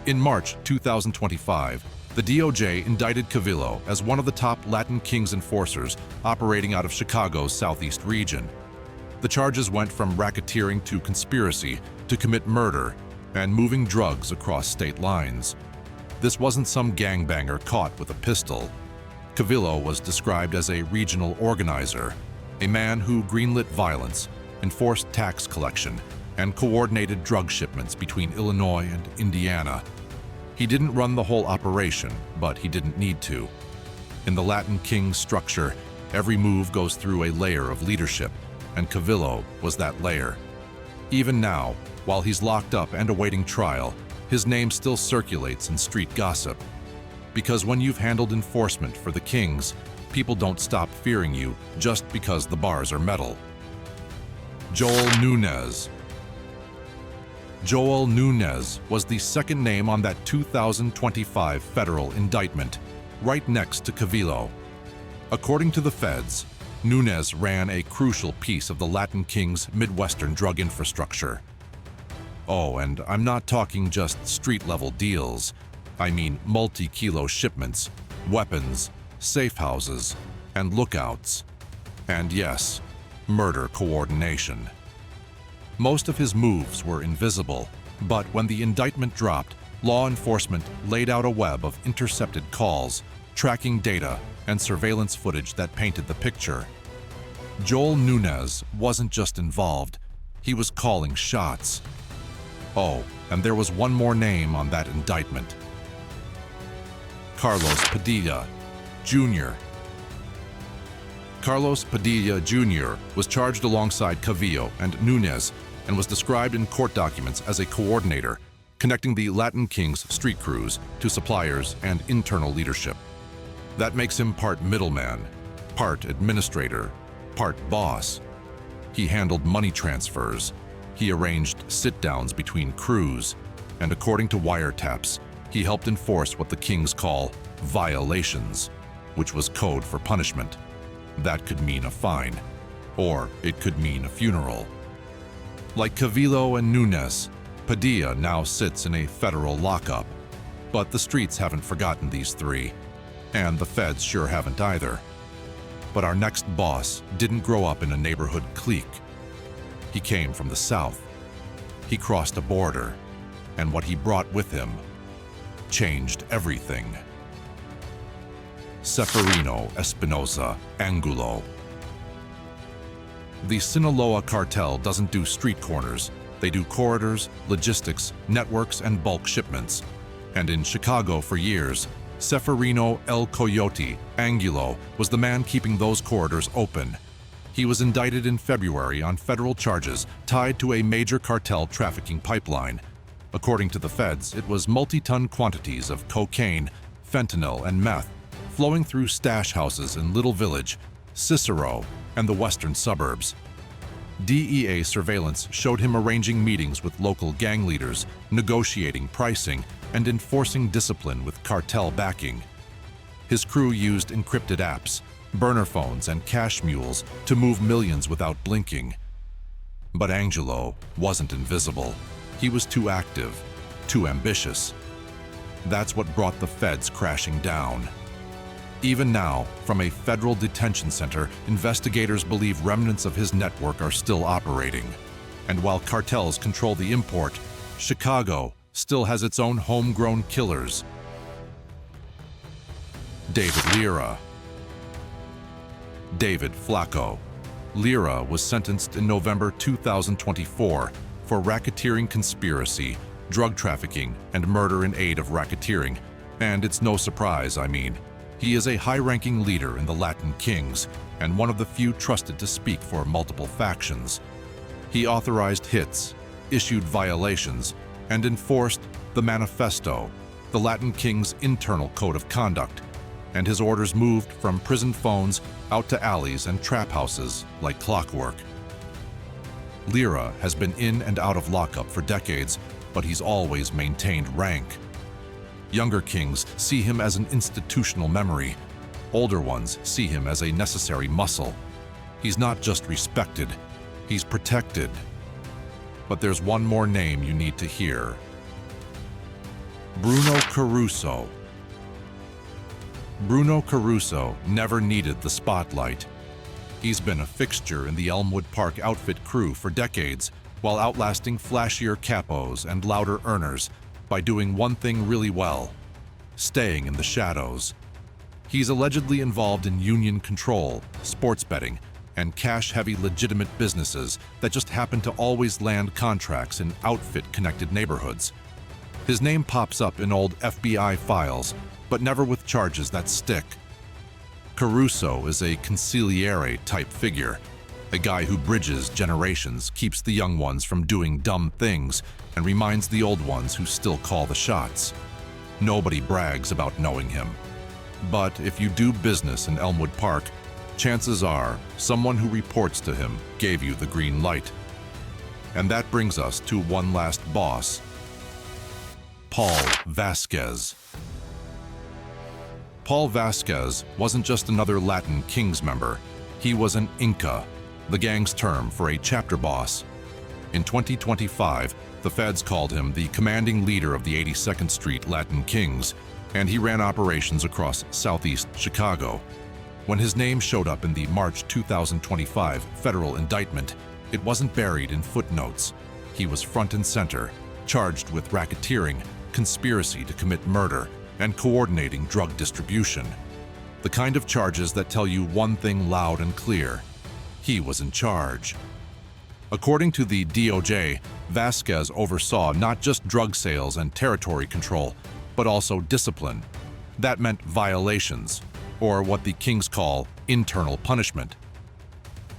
In March 2025, the DOJ indicted Cavillo as one of the top Latin Kings enforcers operating out of Chicago's southeast region. The charges went from racketeering to conspiracy to commit murder and moving drugs across state lines. This wasn't some gangbanger caught with a pistol. Cavillo was described as a regional organizer, a man who greenlit violence, enforced tax collection, and coordinated drug shipments between Illinois and Indiana. He didn't run the whole operation, but he didn't need to. In the Latin King structure, every move goes through a layer of leadership, and Cavillo was that layer. Even now, while he's locked up and awaiting trial, his name still circulates in street gossip. Because when you've handled enforcement for the Kings, people don't stop fearing you just because the bars are metal. Joel Nunez. Joel Nunez was the second name on that 2025 federal indictment, right next to Cavillo. According to the feds, Nunez ran a crucial piece of the Latin King's Midwestern drug infrastructure. Oh, and I'm not talking just street-level deals. I mean multi-kilo shipments, weapons, safe houses, and lookouts. And yes, murder coordination. Most of his moves were invisible, but when the indictment dropped, law enforcement laid out a web of intercepted calls, tracking data, and surveillance footage that painted the picture. Joel Nunez wasn't just involved, he was calling shots. Oh, and there was one more name on that indictment. Carlos Padilla, Jr. Carlos Padilla, Jr. was charged alongside Cavillo and Nunez and was described in court documents as a coordinator, connecting the Latin Kings street crews to suppliers and internal leadership. That makes him part middleman, part administrator, part boss. He handled money transfers, he arranged sit-downs between crews, and according to wiretaps, he helped enforce what the Kings call violations, which was code for punishment. That could mean a fine, or it could mean a funeral. Like Cavillo and Nunez, Padilla now sits in a federal lockup. But the streets haven't forgotten these three, and the feds sure haven't either. But our next boss didn't grow up in a neighborhood clique. He came from the South. He crossed a border, and what he brought with him changed everything. Seferino Espinosa Angulo. The Sinaloa cartel doesn't do street corners. They do corridors, logistics, networks, and bulk shipments. And in Chicago for years, Seferino El Coyote Angulo was the man keeping those corridors open. He was indicted in February on federal charges tied to a major cartel trafficking pipeline. According to the feds, it was multi-ton quantities of cocaine, fentanyl, and meth flowing through stash houses in Little Village, Cicero, and the western suburbs. DEA surveillance showed him arranging meetings with local gang leaders, negotiating pricing, and enforcing discipline with cartel backing. His crew used encrypted apps, burner phones, and cash mules to move millions without blinking. But Angelo wasn't invisible. He was too active, too ambitious. That's what brought the feds crashing down. Even now, from a federal detention center, investigators believe remnants of his network are still operating. And while cartels control the import, Chicago still has its own homegrown killers. David Lira. David Flacco. Lira was sentenced in November 2024 for racketeering conspiracy, drug trafficking, and murder in aid of racketeering. And it's no surprise, he is a high-ranking leader in the Latin Kings and one of the few trusted to speak for multiple factions. He authorized hits, issued violations, and enforced the Manifesto, the Latin Kings' internal code of conduct, and his orders moved from prison phones out to alleys and trap houses like clockwork. Lira has been in and out of lockup for decades, but he's always maintained rank. Younger kings see him as an institutional memory. Older ones see him as a necessary muscle. He's not just respected, he's protected. But there's one more name you need to hear. Bruno Caruso. Bruno Caruso never needed the spotlight. He's been a fixture in the Elmwood Park outfit crew for decades, while outlasting flashier capos and louder earners by doing one thing really well: staying in the shadows. He's allegedly involved in union control, sports betting, and cash-heavy legitimate businesses that just happen to always land contracts in outfit-connected neighborhoods. His name pops up in old FBI files, but never with charges that stick. Caruso is a consigliere-type figure, a guy who bridges generations, keeps the young ones from doing dumb things, and reminds the old ones who still call the shots. Nobody brags about knowing him. But if you do business in Elmwood Park, chances are someone who reports to him gave you the green light. And that brings us to one last boss, Paul Vasquez. Paul Vasquez wasn't just another Latin Kings member. He was an Inca, the gang's term for a chapter boss. In 2025, the feds called him the commanding leader of the 82nd Street Latin Kings, and he ran operations across southeast Chicago. When his name showed up in the March 2025 federal indictment, it wasn't buried in footnotes. He was front and center, charged with racketeering, conspiracy to commit murder, and coordinating drug distribution. The kind of charges that tell you one thing loud and clear: he was in charge. According to the DOJ, Vasquez oversaw not just drug sales and territory control, but also discipline. That meant violations, or what the Kings call internal punishment.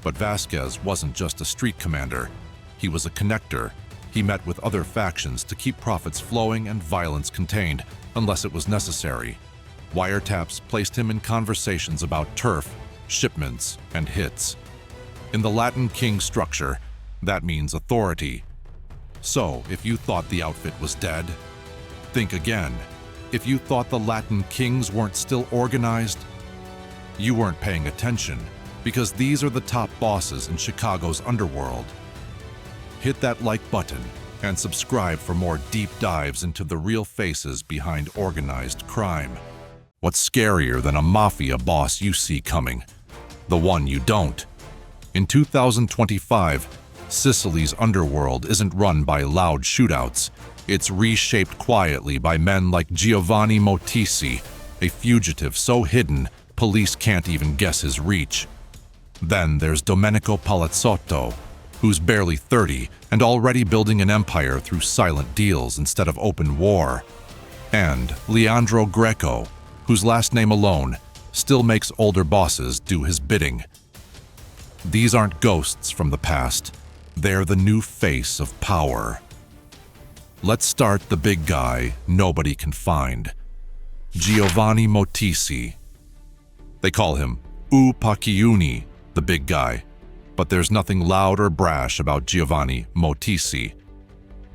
But Vasquez wasn't just a street commander. He was a connector. He met with other factions to keep profits flowing and violence contained, unless it was necessary. Wiretaps placed him in conversations about turf, shipments, and hits. In the Latin King structure, that means authority. So, if you thought the outfit was dead, think again. If you thought the Latin Kings weren't still organized, you weren't paying attention, because these are the top bosses in Chicago's underworld. Hit that like button, and subscribe for more deep dives into the real faces behind organized crime. What's scarier than a mafia boss you see coming? The one you don't. In 2025, Sicily's underworld isn't run by loud shootouts. It's reshaped quietly by men like Giovanni Motisi, a fugitive so hidden police can't even guess his reach. Then there's Domenico Palazzotto, who's barely 30 and already building an empire through silent deals instead of open war. And Leandro Greco, whose last name alone still makes older bosses do his bidding. These aren't ghosts from the past. They're the new face of power. Let's start the big guy nobody can find. Giovanni Motisi. They call him U Pacchiuni, the big guy, but there's nothing loud or brash about Giovanni Motisi.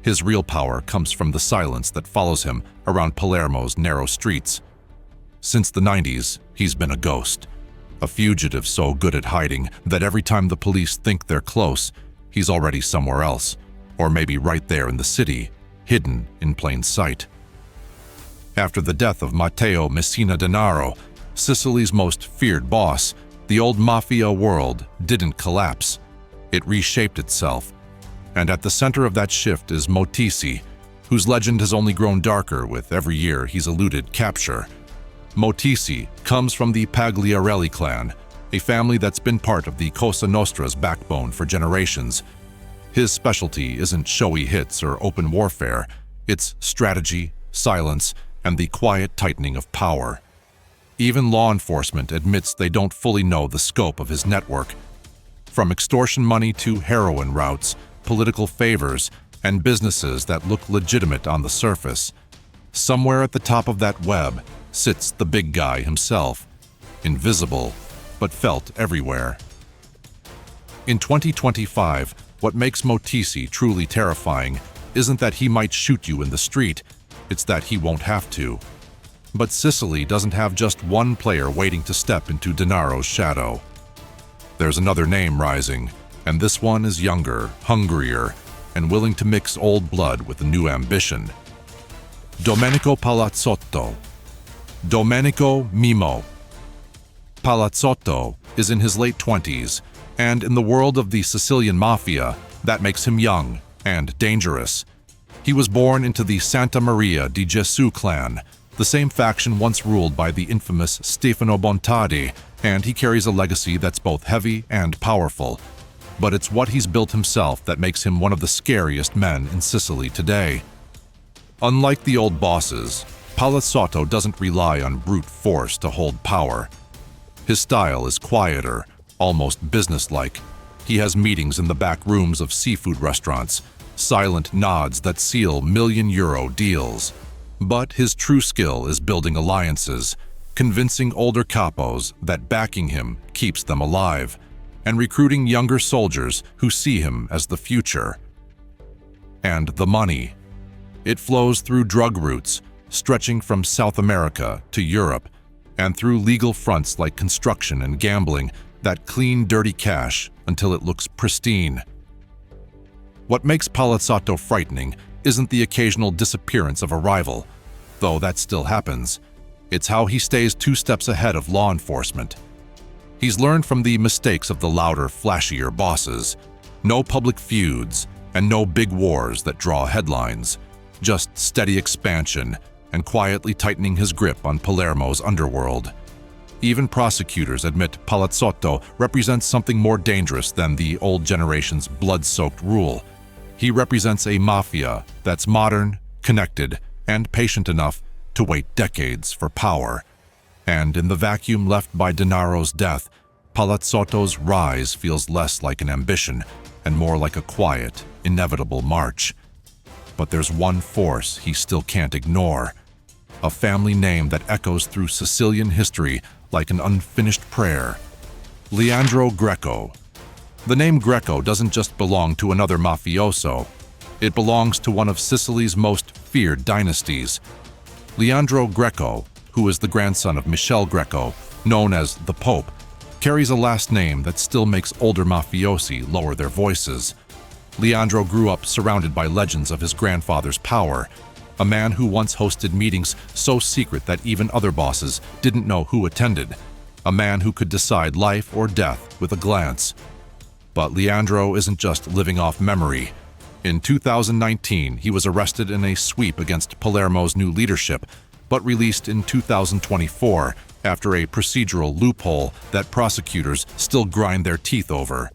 His real power comes from the silence that follows him around Palermo's narrow streets. Since the 90s, he's been a ghost, a fugitive so good at hiding that every time the police think they're close, he's already somewhere else, or maybe right there in the city, hidden in plain sight. After the death of Matteo Messina Denaro, Sicily's most feared boss, the old mafia world didn't collapse. It reshaped itself. And at the center of that shift is Motisi, whose legend has only grown darker with every year he's eluded capture. Motisi comes from the Pagliarelli clan, a family that's been part of the Cosa Nostra's backbone for generations. His specialty isn't showy hits or open warfare. It's strategy, silence, and the quiet tightening of power. Even law enforcement admits they don't fully know the scope of his network. From extortion money to heroin routes, political favors, and businesses that look legitimate on the surface. Somewhere at the top of that web sits the big guy himself, invisible, but felt everywhere. In 2025, what makes Motisi truly terrifying isn't that he might shoot you in the street, it's that he won't have to. But Sicily doesn't have just one player waiting to step into Denaro's shadow. There's another name rising, and this one is younger, hungrier, and willing to mix old blood with a new ambition. Domenico Palazzotto. Domenico Mimo. Palazzotto is in his late 20s, and in the world of the Sicilian Mafia, that makes him young and dangerous. He was born into the Santa Maria di Gesù clan, the same faction once ruled by the infamous Stefano Bontadi, and he carries a legacy that's both heavy and powerful. But it's what he's built himself that makes him one of the scariest men in Sicily today. Unlike the old bosses, Palazzotto doesn't rely on brute force to hold power. His style is quieter, almost businesslike. He has meetings in the back rooms of seafood restaurants, silent nods that seal million-euro deals. But his true skill is building alliances, convincing older capos that backing him keeps them alive, and recruiting younger soldiers who see him as the future. And the money. It flows through drug routes, stretching from South America to Europe, and through legal fronts like construction and gambling that clean dirty cash until it looks pristine. What makes Palazzotto frightening isn't the occasional disappearance of a rival, though that still happens. It's how he stays 2 steps ahead of law enforcement. He's learned from the mistakes of the louder, flashier bosses. No public feuds and no big wars that draw headlines. Just steady expansion and quietly tightening his grip on Palermo's underworld. Even prosecutors admit Palazzotto represents something more dangerous than the old generation's blood-soaked rule. He represents a mafia that's modern, connected, and patient enough to wait decades for power. And in the vacuum left by Denaro's death, Palazzotto's rise feels less like an ambition and more like a quiet, inevitable march. But there's one force he still can't ignore. A family name that echoes through Sicilian history like an unfinished prayer. Leandro Greco. The name Greco doesn't just belong to another mafioso. It belongs to one of Sicily's most feared dynasties. Leandro Greco, who is the grandson of Michel Greco, known as the Pope, carries a last name that still makes older mafiosi lower their voices. Leandro grew up surrounded by legends of his grandfather's power, a man who once hosted meetings so secret that even other bosses didn't know who attended, a man who could decide life or death with a glance. But Leandro isn't just living off memory. In 2019, he was arrested in a sweep against Palermo's new leadership, but released in 2024 after a procedural loophole that prosecutors still grind their teeth over.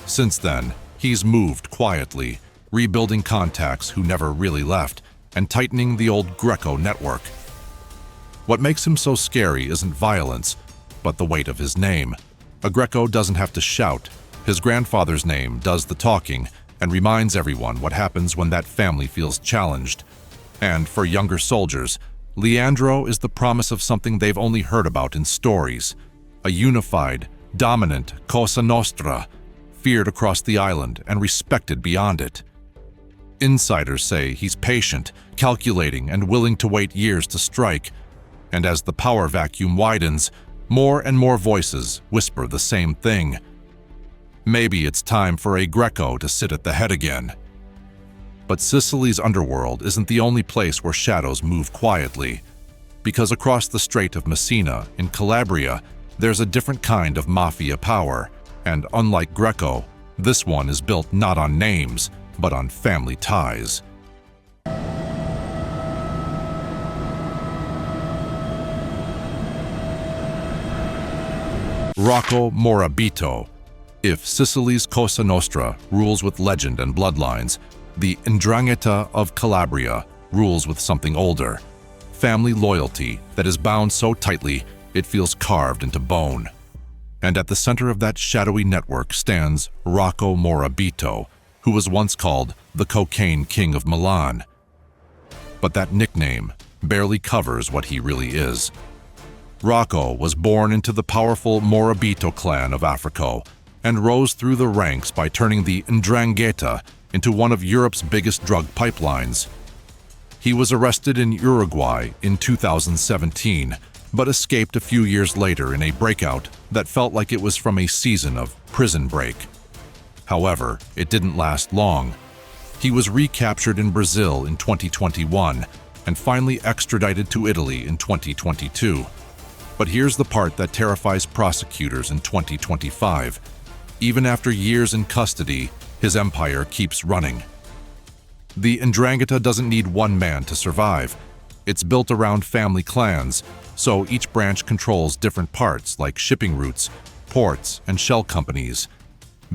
Since then, he's moved quietly, rebuilding contacts who never really left, and tightening the old Greco network. What makes him so scary isn't violence, but the weight of his name. A Greco doesn't have to shout. His grandfather's name does the talking and reminds everyone what happens when that family feels challenged. And for younger soldiers, Leandro is the promise of something they've only heard about in stories. A unified, dominant Cosa Nostra, feared across the island and respected beyond it. Insiders say he's patient, calculating, and willing to wait years to strike. And as the power vacuum widens, more and more voices whisper the same thing. Maybe it's time for a Greco to sit at the head again. But Sicily's underworld isn't the only place where shadows move quietly, because across the Strait of Messina, in Calabria, there's a different kind of mafia power, and unlike Greco, this one is built not on names, but on family ties. Rocco Morabito. If Sicily's Cosa Nostra rules with legend and bloodlines, the 'Ndrangheta of Calabria rules with something older, family loyalty that is bound so tightly it feels carved into bone. And at the center of that shadowy network stands Rocco Morabito, who was once called the Cocaine King of Milan. But that nickname barely covers what he really is. Rocco was born into the powerful Morabito clan of Africa and rose through the ranks by turning the 'Ndrangheta into one of Europe's biggest drug pipelines. He was arrested in Uruguay in 2017, but escaped a few years later in a breakout that felt like it was from a season of Prison Break. However, it didn't last long. He was recaptured in Brazil in 2021 and finally extradited to Italy in 2022. But here's the part that terrifies prosecutors in 2025. Even after years in custody, his empire keeps running. The 'Ndrangheta doesn't need one man to survive. It's built around family clans, so each branch controls different parts like shipping routes, ports, and shell companies.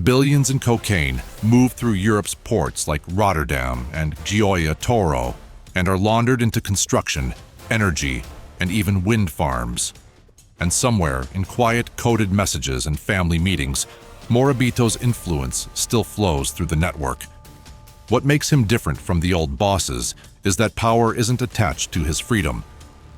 Billions in cocaine move through Europe's ports like Rotterdam and Gioia Tauro and are laundered into construction, energy, and even wind farms. And somewhere in quiet coded messages and family meetings, Morabito's influence still flows through the network. What makes him different from the old bosses is that power isn't attached to his freedom.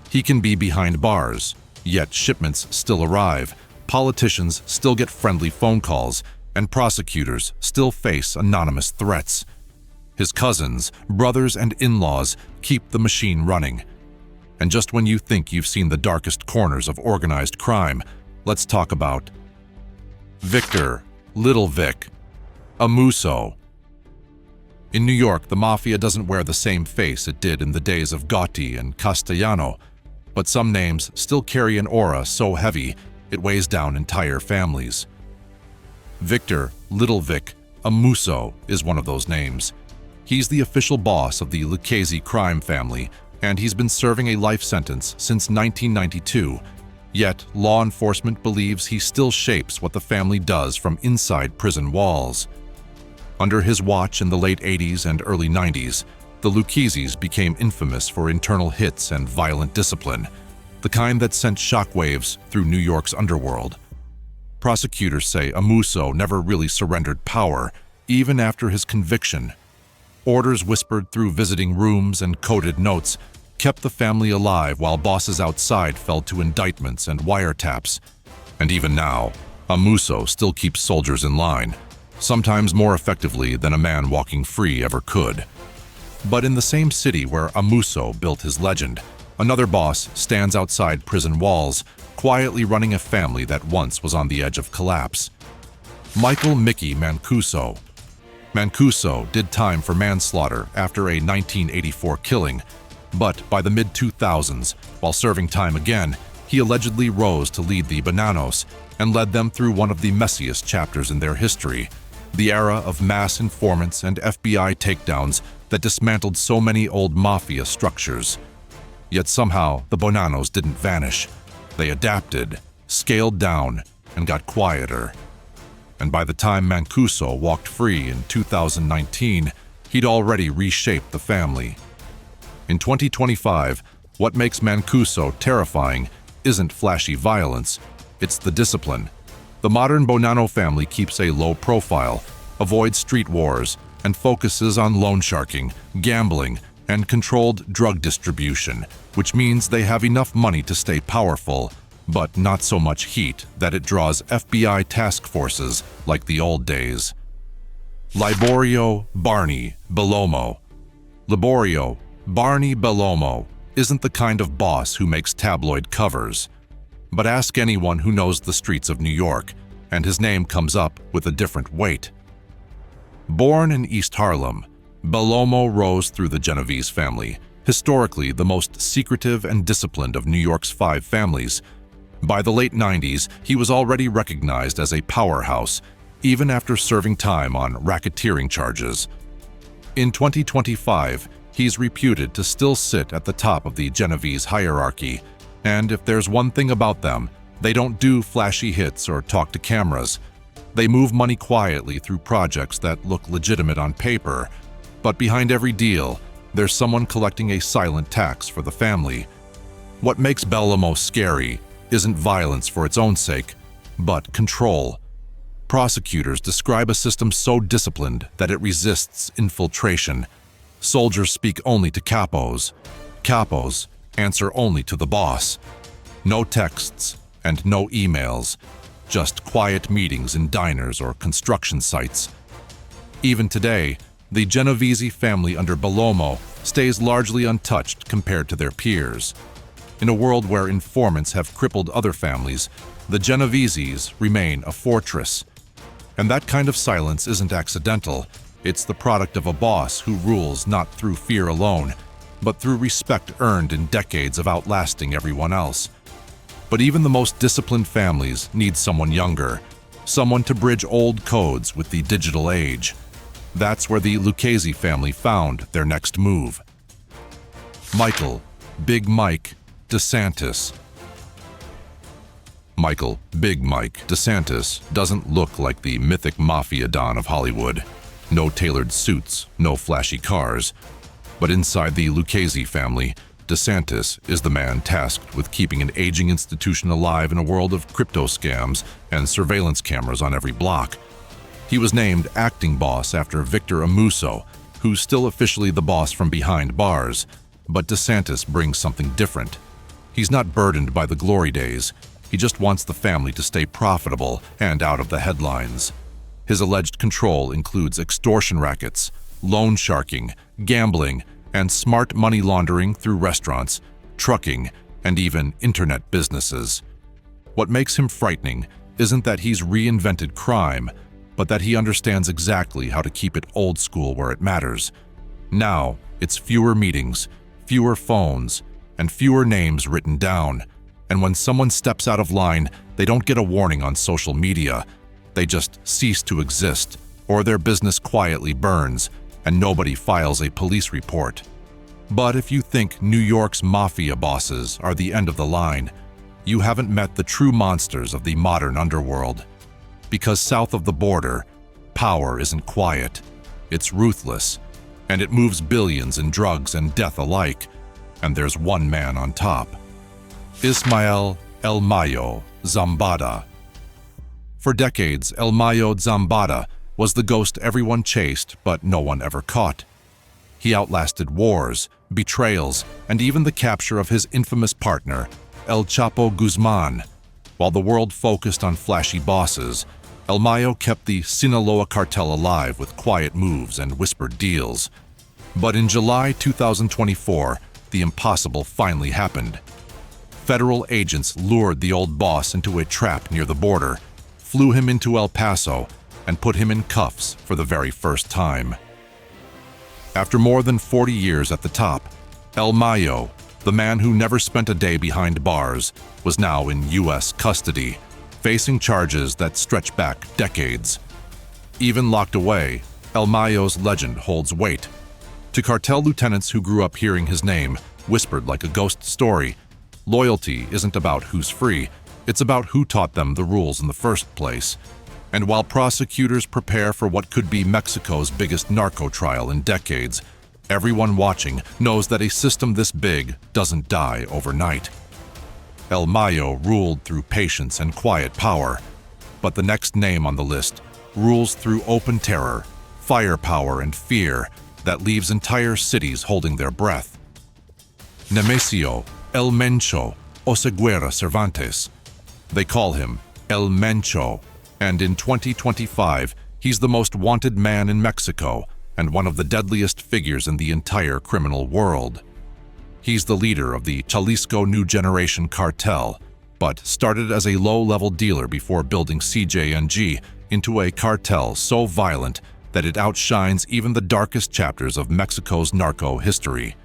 He can be behind bars, yet shipments still arrive, politicians still get friendly phone calls, and prosecutors still face anonymous threats. His cousins, brothers, and in-laws keep the machine running. And just when you think you've seen the darkest corners of organized crime, let's talk about Victor, Little Vic, a Musso. In New York, the mafia doesn't wear the same face it did in the days of Gotti and Castellano, but some names still carry an aura so heavy it weighs down entire families. Victor, Little Vic, a Musso is one of those names. He's the official boss of the Lucchese crime family, and he's been serving a life sentence since 1992. Yet, law enforcement believes he still shapes what the family does from inside prison walls. Under his watch in the late 80s and early 90s, the Luccheses became infamous for internal hits and violent discipline, the kind that sent shockwaves through New York's underworld. Prosecutors say Musso never really surrendered power, even after his conviction. Orders whispered through visiting rooms and coded notes kept the family alive while bosses outside fell to indictments and wiretaps. And even now, Musso still keeps soldiers in line, sometimes more effectively than a man walking free ever could. But in the same city where Musso built his legend, another boss stands outside prison walls, quietly running a family that once was on the edge of collapse. Michael Mickey Mancuso. Mancuso did time for manslaughter after a 1984 killing, but by the mid-2000s, while serving time again, he allegedly rose to lead the Bonanos and led them through one of the messiest chapters in their history, the era of mass informants and FBI takedowns that dismantled so many old mafia structures. Yet somehow, the Bonanos didn't vanish. They adapted, scaled down, and got quieter. And by the time Mancuso walked free in 2019, he'd already reshaped the family. In 2025, what makes Mancuso terrifying isn't flashy violence, it's the discipline. The modern Bonanno family keeps a low profile, avoids street wars, and focuses on loan sharking, gambling, and controlled drug distribution, which means they have enough money to stay powerful, but not so much heat that it draws FBI task forces like the old days. Liborio Barney Bellomo. Liborio Barney Bellomo isn't the kind of boss who makes tabloid covers. But ask anyone who knows the streets of New York, and his name comes up with a different weight. Born in East Harlem, Bellomo rose through the Genovese family, historically the most secretive and disciplined of New York's 5 families. By the late 90s, he was already recognized as a powerhouse, even after serving time on racketeering charges. In 2025, he's reputed to still sit at the top of the Genovese hierarchy, and if there's one thing about them, they don't do flashy hits or talk to cameras. They move money quietly through projects that look legitimate on paper, but behind every deal, there's someone collecting a silent tax for the family. What makes Bellomo scary isn't violence for its own sake, but control. Prosecutors describe a system so disciplined that it resists infiltration. Soldiers speak only to capos. Capos answer only to the boss. No texts and no emails, just quiet meetings in diners or construction sites. Even today, the Genovese family under Bellomo stays largely untouched compared to their peers. In a world where informants have crippled other families, the Genoveses remain a fortress. And that kind of silence isn't accidental. It's the product of a boss who rules not through fear alone, but through respect earned in decades of outlasting everyone else. But even the most disciplined families need someone younger, someone to bridge old codes with the digital age. That's where the Lucchese family found their next move. Michael Big Mike DeSantis. Michael Big Mike DeSantis doesn't look like the mythic mafia don of Hollywood. No tailored suits, no flashy cars. But inside the Lucchese family, DeSantis is the man tasked with keeping an aging institution alive in a world of crypto scams and surveillance cameras on every block. He was named acting boss after Victor Amuso, who's still officially the boss from behind bars. But DeSantis brings something different. He's not burdened by the glory days. He just wants the family to stay profitable and out of the headlines. His alleged control includes extortion rackets, loan sharking, gambling, and smart money laundering through restaurants, trucking, and even internet businesses. What makes him frightening isn't that he's reinvented crime, but that he understands exactly how to keep it old school where it matters. Now, it's fewer meetings, fewer phones, and fewer names written down. And when someone steps out of line, they don't get a warning on social media. They just cease to exist, or their business quietly burns, and nobody files a police report. But if you think New York's mafia bosses are the end of the line, you haven't met the true monsters of the modern underworld. Because south of the border, power isn't quiet, it's ruthless, and it moves billions in drugs and death alike, and there's one man on top. Ismael El Mayo Zambada. For decades, El Mayo Zambada was the ghost everyone chased but no one ever caught. He outlasted wars, betrayals, and even the capture of his infamous partner, El Chapo Guzman. While the world focused on flashy bosses, El Mayo kept the Sinaloa cartel alive with quiet moves and whispered deals. But in July 2024, the impossible finally happened. Federal agents lured the old boss into a trap near the border, flew him into El Paso, and put him in cuffs for the very first time. After more than 40 years at the top, El Mayo, the man who never spent a day behind bars, was now in U.S. custody, facing charges that stretch back decades. Even locked away, El Mayo's legend holds weight. To cartel lieutenants who grew up hearing his name, whispered like a ghost story, loyalty isn't about who's free, it's about who taught them the rules in the first place. And while prosecutors prepare for what could be Mexico's biggest narco trial in decades, everyone watching knows that a system this big doesn't die overnight. El Mayo ruled through patience and quiet power, but the next name on the list rules through open terror, firepower, and fear that leaves entire cities holding their breath. Nemesio El Mencho Oseguera Cervantes. They call him El Mencho, and in 2025, he's the most wanted man in Mexico and one of the deadliest figures in the entire criminal world. He's the leader of the Jalisco New Generation cartel, but started as a low-level dealer before building CJNG into a cartel so violent that it outshines even the darkest chapters of Mexico's narco history.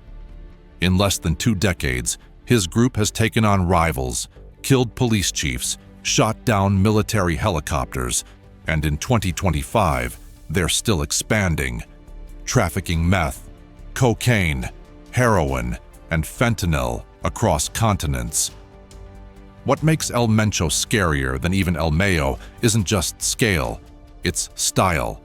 In less than 2 decades, his group has taken on rivals, killed police chiefs, shot down military helicopters, and in 2025, they're still expanding, trafficking meth, cocaine, heroin, and fentanyl across continents. What makes El Mencho scarier than even El Mayo isn't just scale, it's style.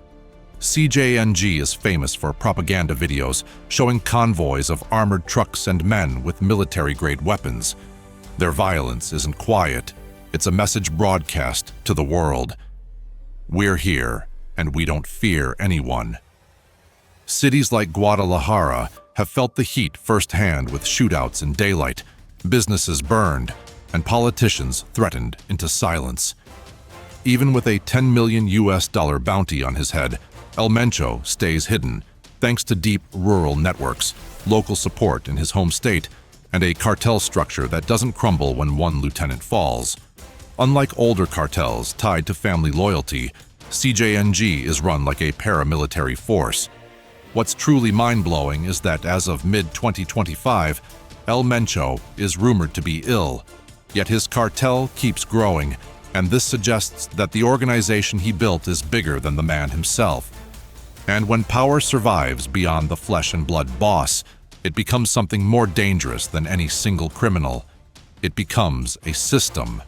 CJNG is famous for propaganda videos showing convoys of armored trucks and men with military-grade weapons. Their violence isn't quiet, it's a message broadcast to the world. We're here, and we don't fear anyone. Cities like Guadalajara have felt the heat firsthand with shootouts in daylight, businesses burned, and politicians threatened into silence. Even with a $10 million bounty on his head, El Mencho stays hidden, thanks to deep rural networks, local support in his home state, and a cartel structure that doesn't crumble when one lieutenant falls. Unlike older cartels tied to family loyalty, CJNG is run like a paramilitary force. What's truly mind-blowing is that as of mid-2025, El Mencho is rumored to be ill, yet his cartel keeps growing, and this suggests that the organization he built is bigger than the man himself. And when power survives beyond the flesh and blood boss, it becomes something more dangerous than any single criminal. It becomes a system.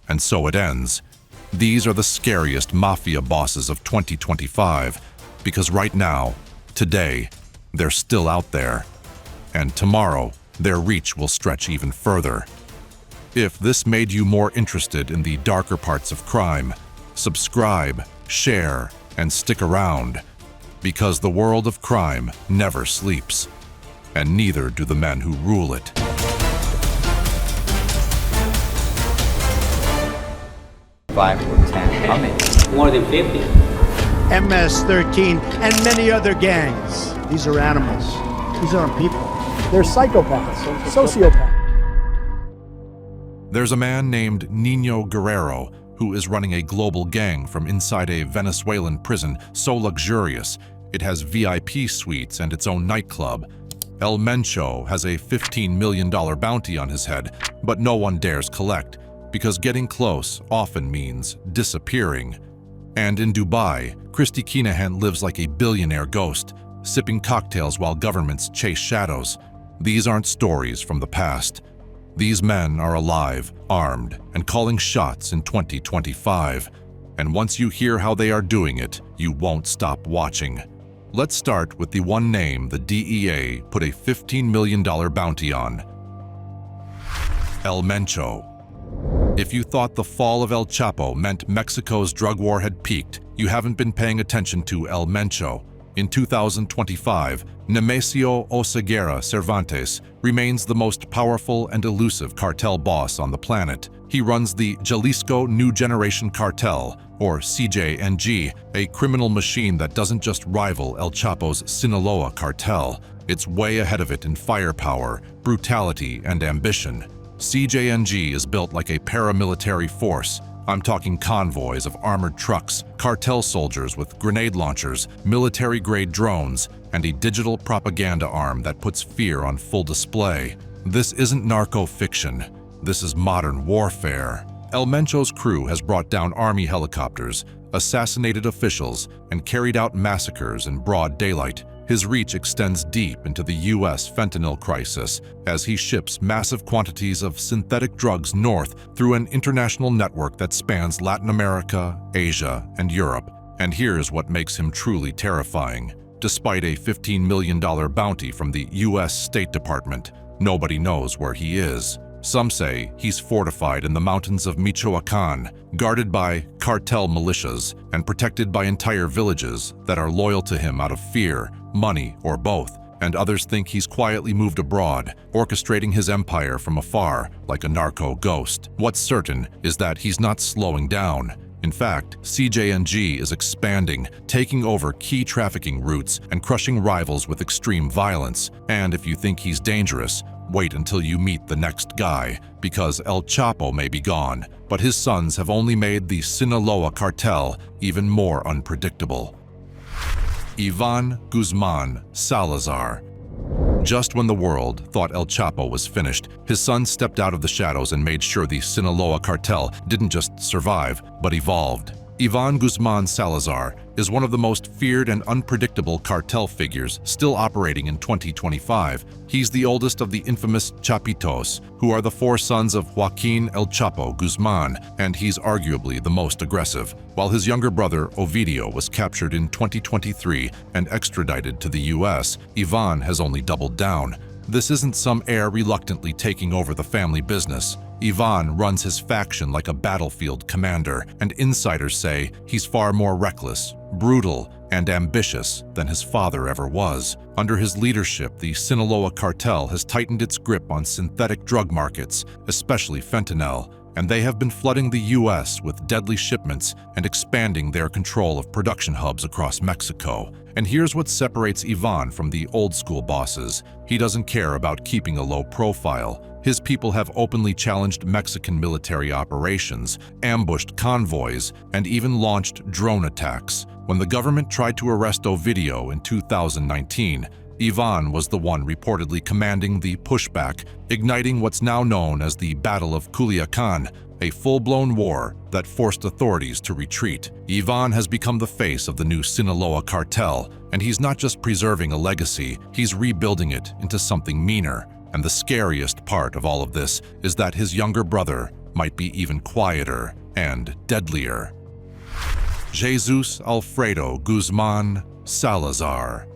And so it ends. These are the scariest mafia bosses of 2025, because right now, today, they're still out there. And tomorrow, their reach will stretch even further. If this made you more interested in the darker parts of crime, subscribe, share, and stick around, because the world of crime never sleeps, and neither do the men who rule it. Five or 10. How many? More than 50. MS-13 and many other gangs. These are animals. These aren't people. They're psychopaths, sociopaths. There's a man named Nino Guerrero who is running a global gang from inside a Venezuelan prison so luxurious it has VIP suites and its own nightclub. El Mencho has a $15 million bounty on his head, but no one dares collect, because getting close often means disappearing. And in Dubai, Christy Kinahan lives like a billionaire ghost, sipping cocktails while governments chase shadows. These aren't stories from the past. These men are alive, armed, and calling shots in 2025. And once you hear how they are doing it, you won't stop watching. Let's start with the one name the DEA put a $15 million bounty on: El Mencho. If you thought the fall of El Chapo meant Mexico's drug war had peaked, you haven't been paying attention to El Mencho. In 2025, Nemesio Oseguera Cervantes remains the most powerful and elusive cartel boss on the planet. He runs the Jalisco New Generation Cartel, or CJNG, a criminal machine that doesn't just rival El Chapo's Sinaloa cartel. It's way ahead of it in firepower, brutality, and ambition. CJNG is built like a paramilitary force, I'm talking convoys of armored trucks, cartel soldiers with grenade launchers, military-grade drones, and a digital propaganda arm that puts fear on full display. This isn't narco-fiction. This is modern warfare. El Mencho's crew has brought down army helicopters, assassinated officials, and carried out massacres in broad daylight. His reach extends deep into the U.S. fentanyl crisis as he ships massive quantities of synthetic drugs north through an international network that spans Latin America, Asia, and Europe. And here's what makes him truly terrifying. Despite a $15 million bounty from the U.S. State Department, nobody knows where he is. Some say he's fortified in the mountains of Michoacan, guarded by cartel militias and protected by entire villages that are loyal to him out of fear, money, or both. And others think he's quietly moved abroad, orchestrating his empire from afar like a narco ghost. What's certain is that he's not slowing down. In fact, CJNG is expanding, taking over key trafficking routes and crushing rivals with extreme violence. And if you think he's dangerous, wait until you meet the next guy, because El Chapo may be gone, but his sons have only made the Sinaloa cartel even more unpredictable. Ivan Guzman Salazar. Just when the world thought El Chapo was finished, his son stepped out of the shadows and made sure the Sinaloa cartel didn't just survive, but evolved. Ivan Guzman Salazar is one of the most feared and unpredictable cartel figures still operating in 2025. He's the oldest of the infamous Chapitos, who are the four sons of Joaquin El Chapo Guzman, and he's arguably the most aggressive. While his younger brother, Ovidio, was captured in 2023 and extradited to the US, Ivan has only doubled down. This isn't some heir reluctantly taking over the family business. Ivan runs his faction like a battlefield commander, and insiders say he's far more reckless, brutal, and ambitious than his father ever was. Under his leadership, the Sinaloa cartel has tightened its grip on synthetic drug markets, especially fentanyl, and they have been flooding the U.S. with deadly shipments and expanding their control of production hubs across Mexico. And here's what separates Ivan from the old-school bosses. He doesn't care about keeping a low profile. His people have openly challenged Mexican military operations, ambushed convoys, and even launched drone attacks. When the government tried to arrest Ovidio in 2019, Ivan was the one reportedly commanding the pushback, igniting what's now known as the Battle of Culiacan, a full-blown war that forced authorities to retreat. Ivan has become the face of the new Sinaloa cartel, and he's not just preserving a legacy, he's rebuilding it into something meaner. And the scariest part of all of this is that his younger brother might be even quieter and deadlier. Jesus Alfredo Guzman Salazar.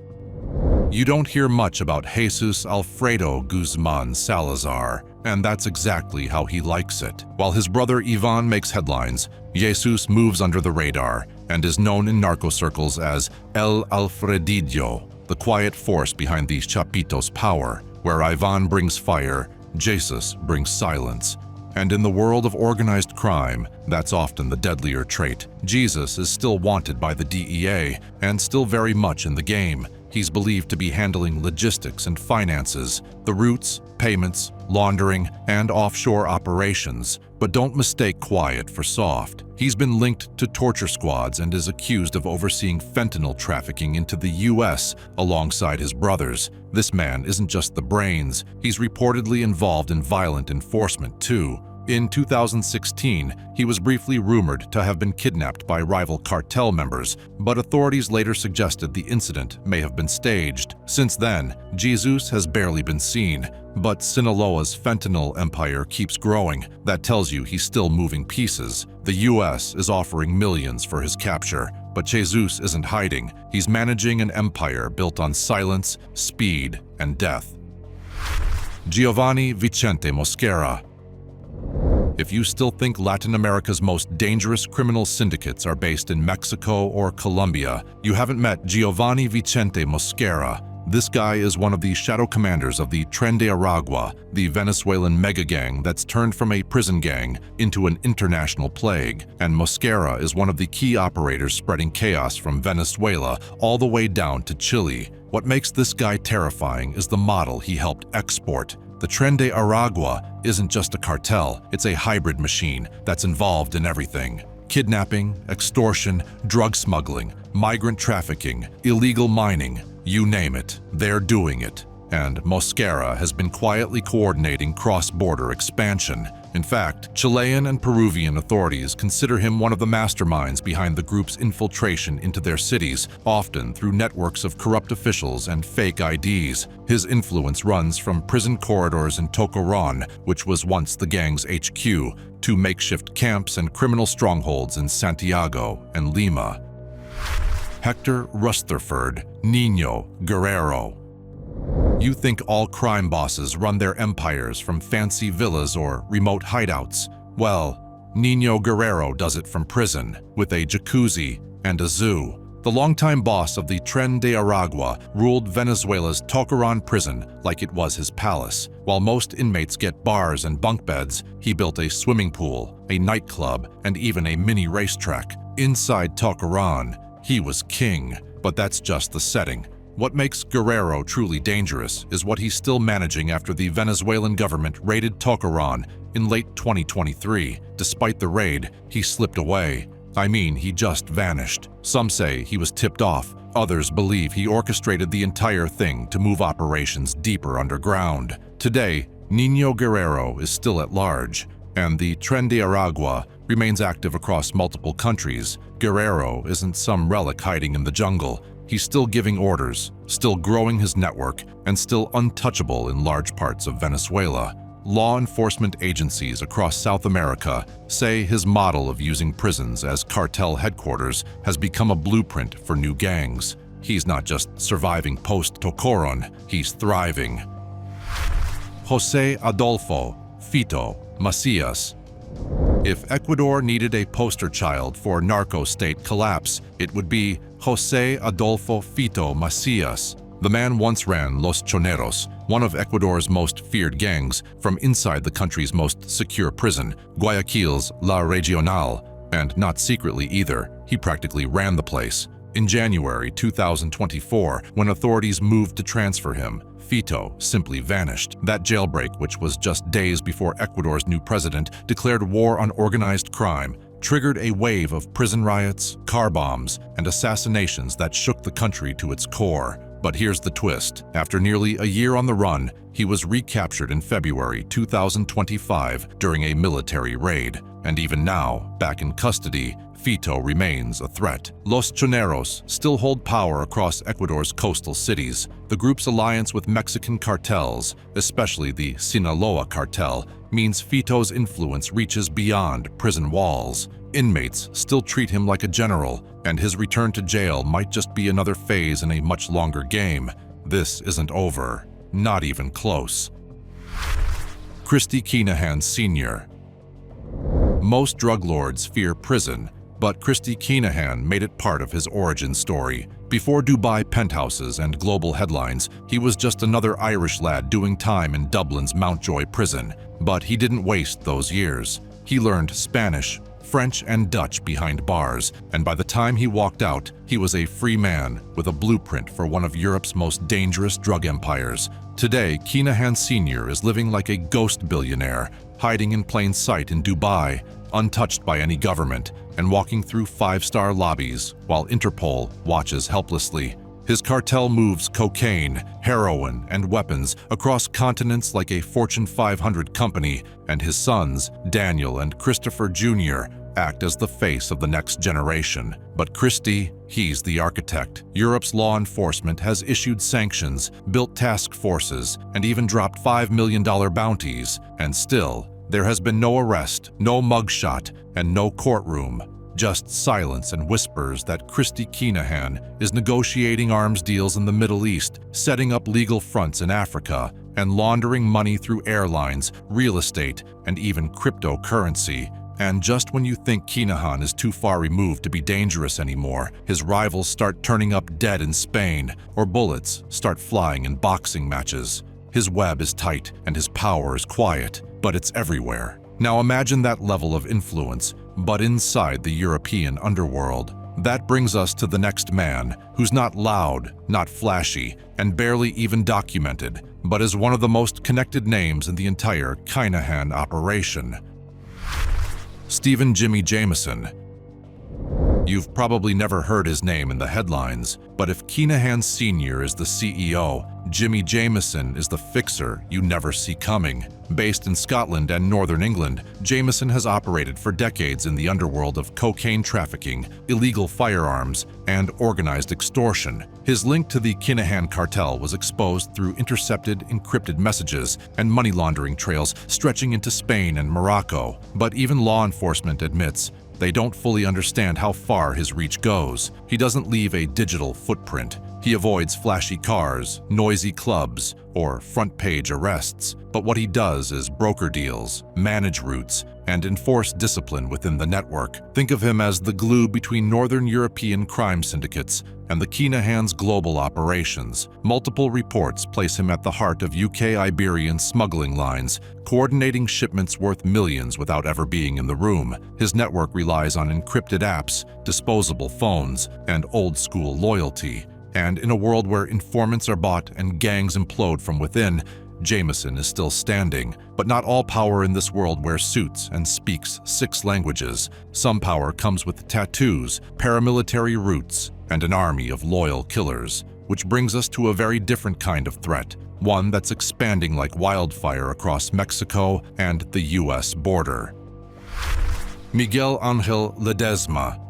You don't hear much about Jesus Alfredo Guzman Salazar, and that's exactly how he likes it. While his brother Ivan makes headlines, Jesus moves under the radar and is known in narco circles as El Alfredillo, the quiet force behind these Chapitos' power. Where Ivan brings fire, Jesus brings silence. And in the world of organized crime, that's often the deadlier trait. Jesus is still wanted by the DEA and still very much in the game. He's believed to be handling logistics and finances, the routes, payments, laundering, and offshore operations. But don't mistake quiet for soft. He's been linked to torture squads and is accused of overseeing fentanyl trafficking into the U.S. alongside his brothers. This man isn't just the brains, he's reportedly involved in violent enforcement too. In 2016, he was briefly rumored to have been kidnapped by rival cartel members, but authorities later suggested the incident may have been staged. Since then, Jesus has barely been seen, but Sinaloa's fentanyl empire keeps growing. That tells you he's still moving pieces. The US is offering millions for his capture, but Jesus isn't hiding. He's managing an empire built on silence, speed, and death. Giovanni Vicente Mosquera. If you still think Latin America's most dangerous criminal syndicates are based in Mexico or Colombia, you haven't met Giovanni Vicente Mosquera. This guy is one of the shadow commanders of the Tren de Aragua, the Venezuelan mega gang that's turned from a prison gang into an international plague. And Mosquera is one of the key operators spreading chaos from Venezuela all the way down to Chile. What makes this guy terrifying is the model he helped export. The Tren de Aragua isn't just a cartel, it's a hybrid machine that's involved in everything. Kidnapping, extortion, drug smuggling, migrant trafficking, illegal mining, you name it, they're doing it. And Mosquera has been quietly coordinating cross-border expansion. In fact, Chilean and Peruvian authorities consider him one of the masterminds behind the group's infiltration into their cities, often through networks of corrupt officials and fake IDs. His influence runs from prison corridors in Tocoron, which was once the gang's HQ, to makeshift camps and criminal strongholds in Santiago and Lima. Hector Rutherford Nino Guerrero. You think all crime bosses run their empires from fancy villas or remote hideouts. Well, Nino Guerrero does it from prison, with a jacuzzi and a zoo. The longtime boss of the Tren de Aragua ruled Venezuela's Tocoron prison like it was his palace. While most inmates get bars and bunk beds, he built a swimming pool, a nightclub, and even a mini racetrack. Inside Tocoron, he was king, but that's just the setting. What makes Guerrero truly dangerous is what he's still managing after the Venezuelan government raided Tocoron in late 2023. Despite the raid, he slipped away. I mean, he just vanished. Some say he was tipped off. Others believe he orchestrated the entire thing to move operations deeper underground. Today, Nino Guerrero is still at large, and the Tren de Aragua remains active across multiple countries. Guerrero isn't some relic hiding in the jungle. He's still giving orders, still growing his network, and still untouchable in large parts of Venezuela. Law enforcement agencies across South America say his model of using prisons as cartel headquarters has become a blueprint for new gangs. He's not just surviving post-Tocoron, he's thriving. Jose Adolfo Fito Macias. If Ecuador needed a poster child for narco-state collapse, it would be Jose Adolfo Fito Macias. The man once ran Los Choneros, one of Ecuador's most feared gangs, from inside the country's most secure prison, Guayaquil's La Regional, and not secretly either. He practically ran the place. In January 2024, when authorities moved to transfer him, Fito simply vanished. That jailbreak, which was just days before Ecuador's new president declared war on organized crime, triggered a wave of prison riots, car bombs, and assassinations that shook the country to its core. But here's the twist. After nearly a year on the run, he was recaptured in February 2025 during a military raid. And even now, back in custody, Fito remains a threat. Los Choneros still hold power across Ecuador's coastal cities. The group's alliance with Mexican cartels, especially the Sinaloa cartel, means Fito's influence reaches beyond prison walls. Inmates still treat him like a general, and his return to jail might just be another phase in a much longer game. This isn't over. Not even close. Christy Kinahan Sr. Most drug lords fear prison, but Christy Kinahan made it part of his origin story. Before Dubai penthouses and global headlines, he was just another Irish lad doing time in Dublin's Mountjoy prison. But he didn't waste those years. He learned Spanish, French, and Dutch behind bars, and by the time he walked out, he was a free man with a blueprint for one of Europe's most dangerous drug empires. Today, Kinahan Sr. is living like a ghost billionaire, hiding in plain sight in Dubai, untouched by any government, and walking through five-star lobbies while Interpol watches helplessly. His cartel moves cocaine, heroin, and weapons across continents like a Fortune 500 company, and his sons, Daniel and Christopher Jr., act as the face of the next generation. But Christy, he's the architect. Europe's law enforcement has issued sanctions, built task forces, and even dropped $5 million bounties, and still, there has been no arrest, no mugshot, and no courtroom. Just silence and whispers that Christy Kinahan is negotiating arms deals in the Middle East, setting up legal fronts in Africa, and laundering money through airlines, real estate, and even cryptocurrency. And just when you think Kinahan is too far removed to be dangerous anymore, his rivals start turning up dead in Spain, or bullets start flying in boxing matches. His web is tight and his power is quiet, but it's everywhere. Now imagine that level of influence, but inside the European underworld. That brings us to the next man, who's not loud, not flashy, and barely even documented, but is one of the most connected names in the entire Kinahan operation. Stephen Jimmy Jameson. You've probably never heard his name in the headlines, but if Kinahan Sr. is the CEO, Jimmy Jameson is the fixer you never see coming. Based in Scotland and Northern England, Jameson has operated for decades in the underworld of cocaine trafficking, illegal firearms, and organized extortion. His link to the Kinahan cartel was exposed through intercepted, encrypted messages and money laundering trails stretching into Spain and Morocco. But even law enforcement admits they don't fully understand how far his reach goes. He doesn't leave a digital footprint. He avoids flashy cars, noisy clubs, or front-page arrests. But what he does is broker deals, manage routes, and enforce discipline within the network. Think of him as the glue between Northern European crime syndicates and the Kinahan's global operations. Multiple reports place him at the heart of UK-Iberian smuggling lines, coordinating shipments worth millions without ever being in the room. His network relies on encrypted apps, disposable phones, and old-school loyalty. And in a world where informants are bought and gangs implode from within, Jameson is still standing. But not all power in this world wears suits and speaks 6 languages. Some power comes with tattoos, paramilitary roots, and an army of loyal killers. Which brings us to a very different kind of threat, one that's expanding like wildfire across Mexico and the US border. Miguel Angel Ledesma.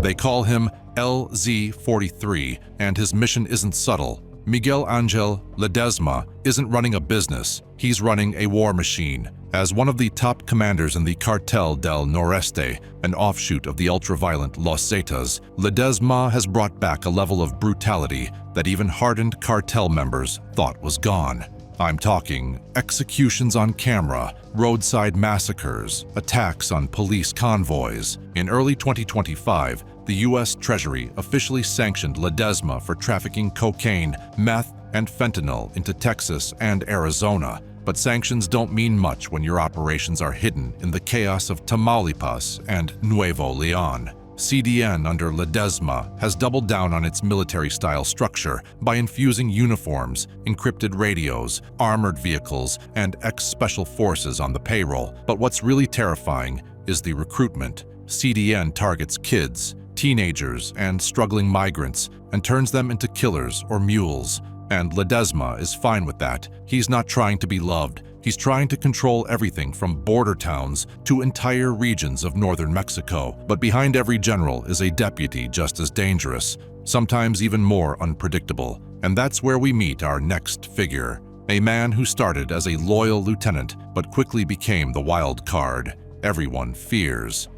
They call him LZ-43, and his mission isn't subtle. Miguel Angel Ledesma isn't running a business, he's running a war machine. As one of the top commanders in the Cartel del Noreste, an offshoot of the ultra-violent Los Zetas, Ledesma has brought back a level of brutality that even hardened cartel members thought was gone. I'm talking executions on camera, roadside massacres, attacks on police convoys. In early 2025, the U.S. Treasury officially sanctioned Ledesma for trafficking cocaine, meth, and fentanyl into Texas and Arizona. But sanctions don't mean much when your operations are hidden in the chaos of Tamaulipas and Nuevo Leon. CDN under Ledesma has doubled down on its military-style structure by infusing uniforms, encrypted radios, armored vehicles, and ex-special forces on the payroll. But what's really terrifying is the recruitment. CDN targets kids, teenagers, and struggling migrants and turns them into killers or mules. And Ledesma is fine with that. He's not trying to be loved. He's trying to control everything from border towns to entire regions of northern Mexico. But behind every general is a deputy just as dangerous, sometimes even more unpredictable. And that's where we meet our next figure. A man who started as a loyal lieutenant but quickly became the wild card everyone fears.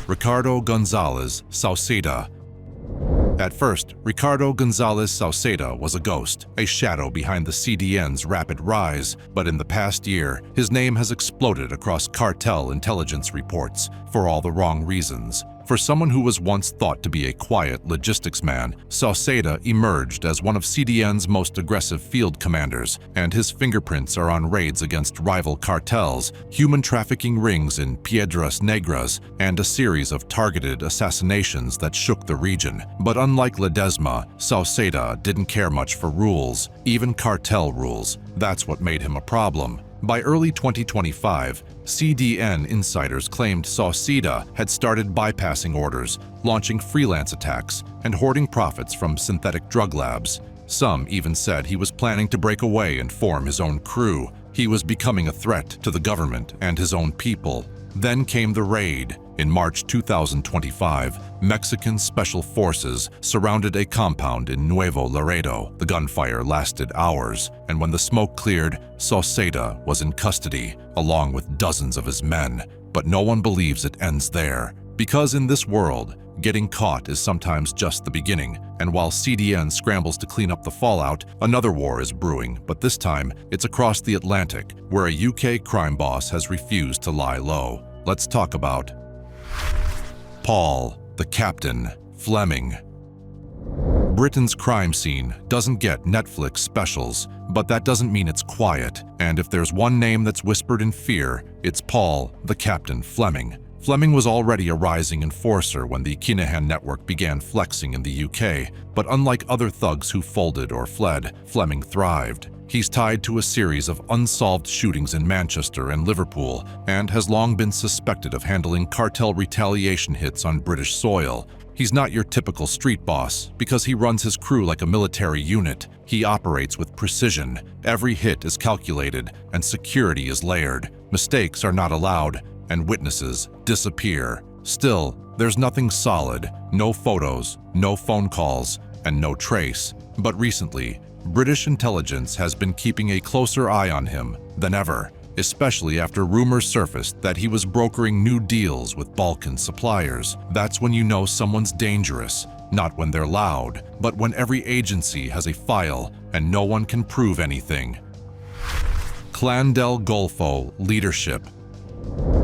Ricardo Gonzalez Sauceda. At first, Ricardo Gonzalez Sauceda was a ghost, a shadow behind the CDN's rapid rise, but in the past year, his name has exploded across cartel intelligence reports for all the wrong reasons. For someone who was once thought to be a quiet logistics man, Sauceda emerged as one of CDN's most aggressive field commanders, and his fingerprints are on raids against rival cartels, human trafficking rings in Piedras Negras, and a series of targeted assassinations that shook the region. But unlike Ledesma, Sauceda didn't care much for rules, even cartel rules. That's what made him a problem. By early 2025, CDN insiders claimed Sauceda had started bypassing orders, launching freelance attacks, and hoarding profits from synthetic drug labs. Some even said he was planning to break away and form his own crew. He was becoming a threat to the government and his own people. Then came the raid. In March 2025, Mexican special forces surrounded a compound in Nuevo Laredo. The gunfire lasted hours, and when the smoke cleared, Sauceda was in custody, along with dozens of his men. But no one believes it ends there, because in this world, getting caught is sometimes just the beginning, and while CDN scrambles to clean up the fallout, another war is brewing, but this time, it's across the Atlantic, where a UK crime boss has refused to lie low. Let's talk about Paul, the Captain, Fleming. Britain's crime scene doesn't get Netflix specials, but that doesn't mean it's quiet. And if there's one name that's whispered in fear, it's Paul, the Captain Fleming. Fleming was already a rising enforcer when the Kinahan network began flexing in the UK, but unlike other thugs who folded or fled, Fleming thrived. He's tied to a series of unsolved shootings in Manchester and Liverpool and has long been suspected of handling cartel retaliation hits on British soil. He's not your typical street boss because he runs his crew like a military unit. He operates with precision. Every hit is calculated and security is layered. Mistakes are not allowed and witnesses disappear. Still, there's nothing solid, no photos, no phone calls, and no trace. But recently, British intelligence has been keeping a closer eye on him than ever, especially after rumors surfaced that he was brokering new deals with Balkan suppliers. That's when you know someone's dangerous, not when they're loud, but when every agency has a file and no one can prove anything. Clan del Golfo leadership.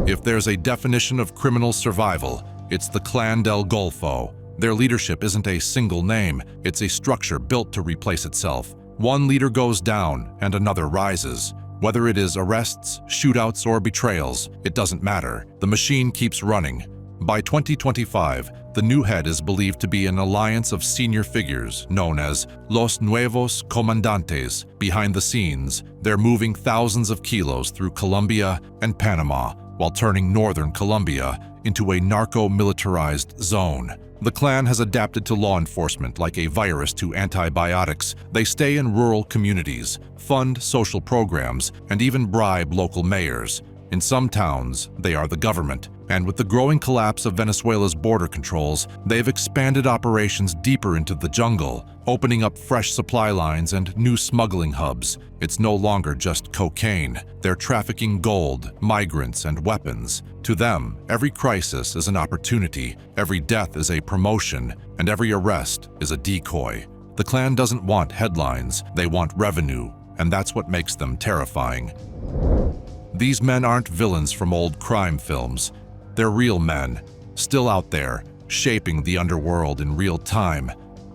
If there's a definition of criminal survival, it's the Clan del Golfo. Their leadership isn't a single name, it's a structure built to replace itself. One leader goes down and another rises. Whether it is arrests, shootouts, or betrayals, it doesn't matter. The machine keeps running. By 2025, the new head is believed to be an alliance of senior figures known as Los Nuevos Comandantes. Behind the scenes, they're moving thousands of kilos through Colombia and Panama while turning northern Colombia into a narco-militarized zone. The clan has adapted to law enforcement like a virus to antibiotics. They stay in rural communities, fund social programs, and even bribe local mayors. In some towns, they are the government. And with the growing collapse of Venezuela's border controls, they've expanded operations deeper into the jungle, opening up fresh supply lines and new smuggling hubs. It's no longer just cocaine. They're trafficking gold, migrants, and weapons. To them, every crisis is an opportunity, every death is a promotion, and every arrest is a decoy. The clan doesn't want headlines, they want revenue, and that's what makes them terrifying. These men aren't villains from old crime films. They're real men, still out there, shaping the underworld in real time.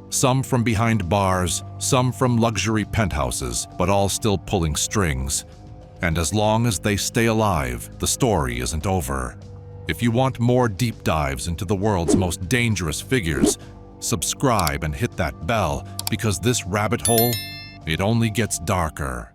Some from behind bars, some from luxury penthouses, but all still pulling strings. And as long as they stay alive, the story isn't over. If you want more deep dives into the world's most dangerous figures, subscribe and hit that bell, because this rabbit hole, it only gets darker.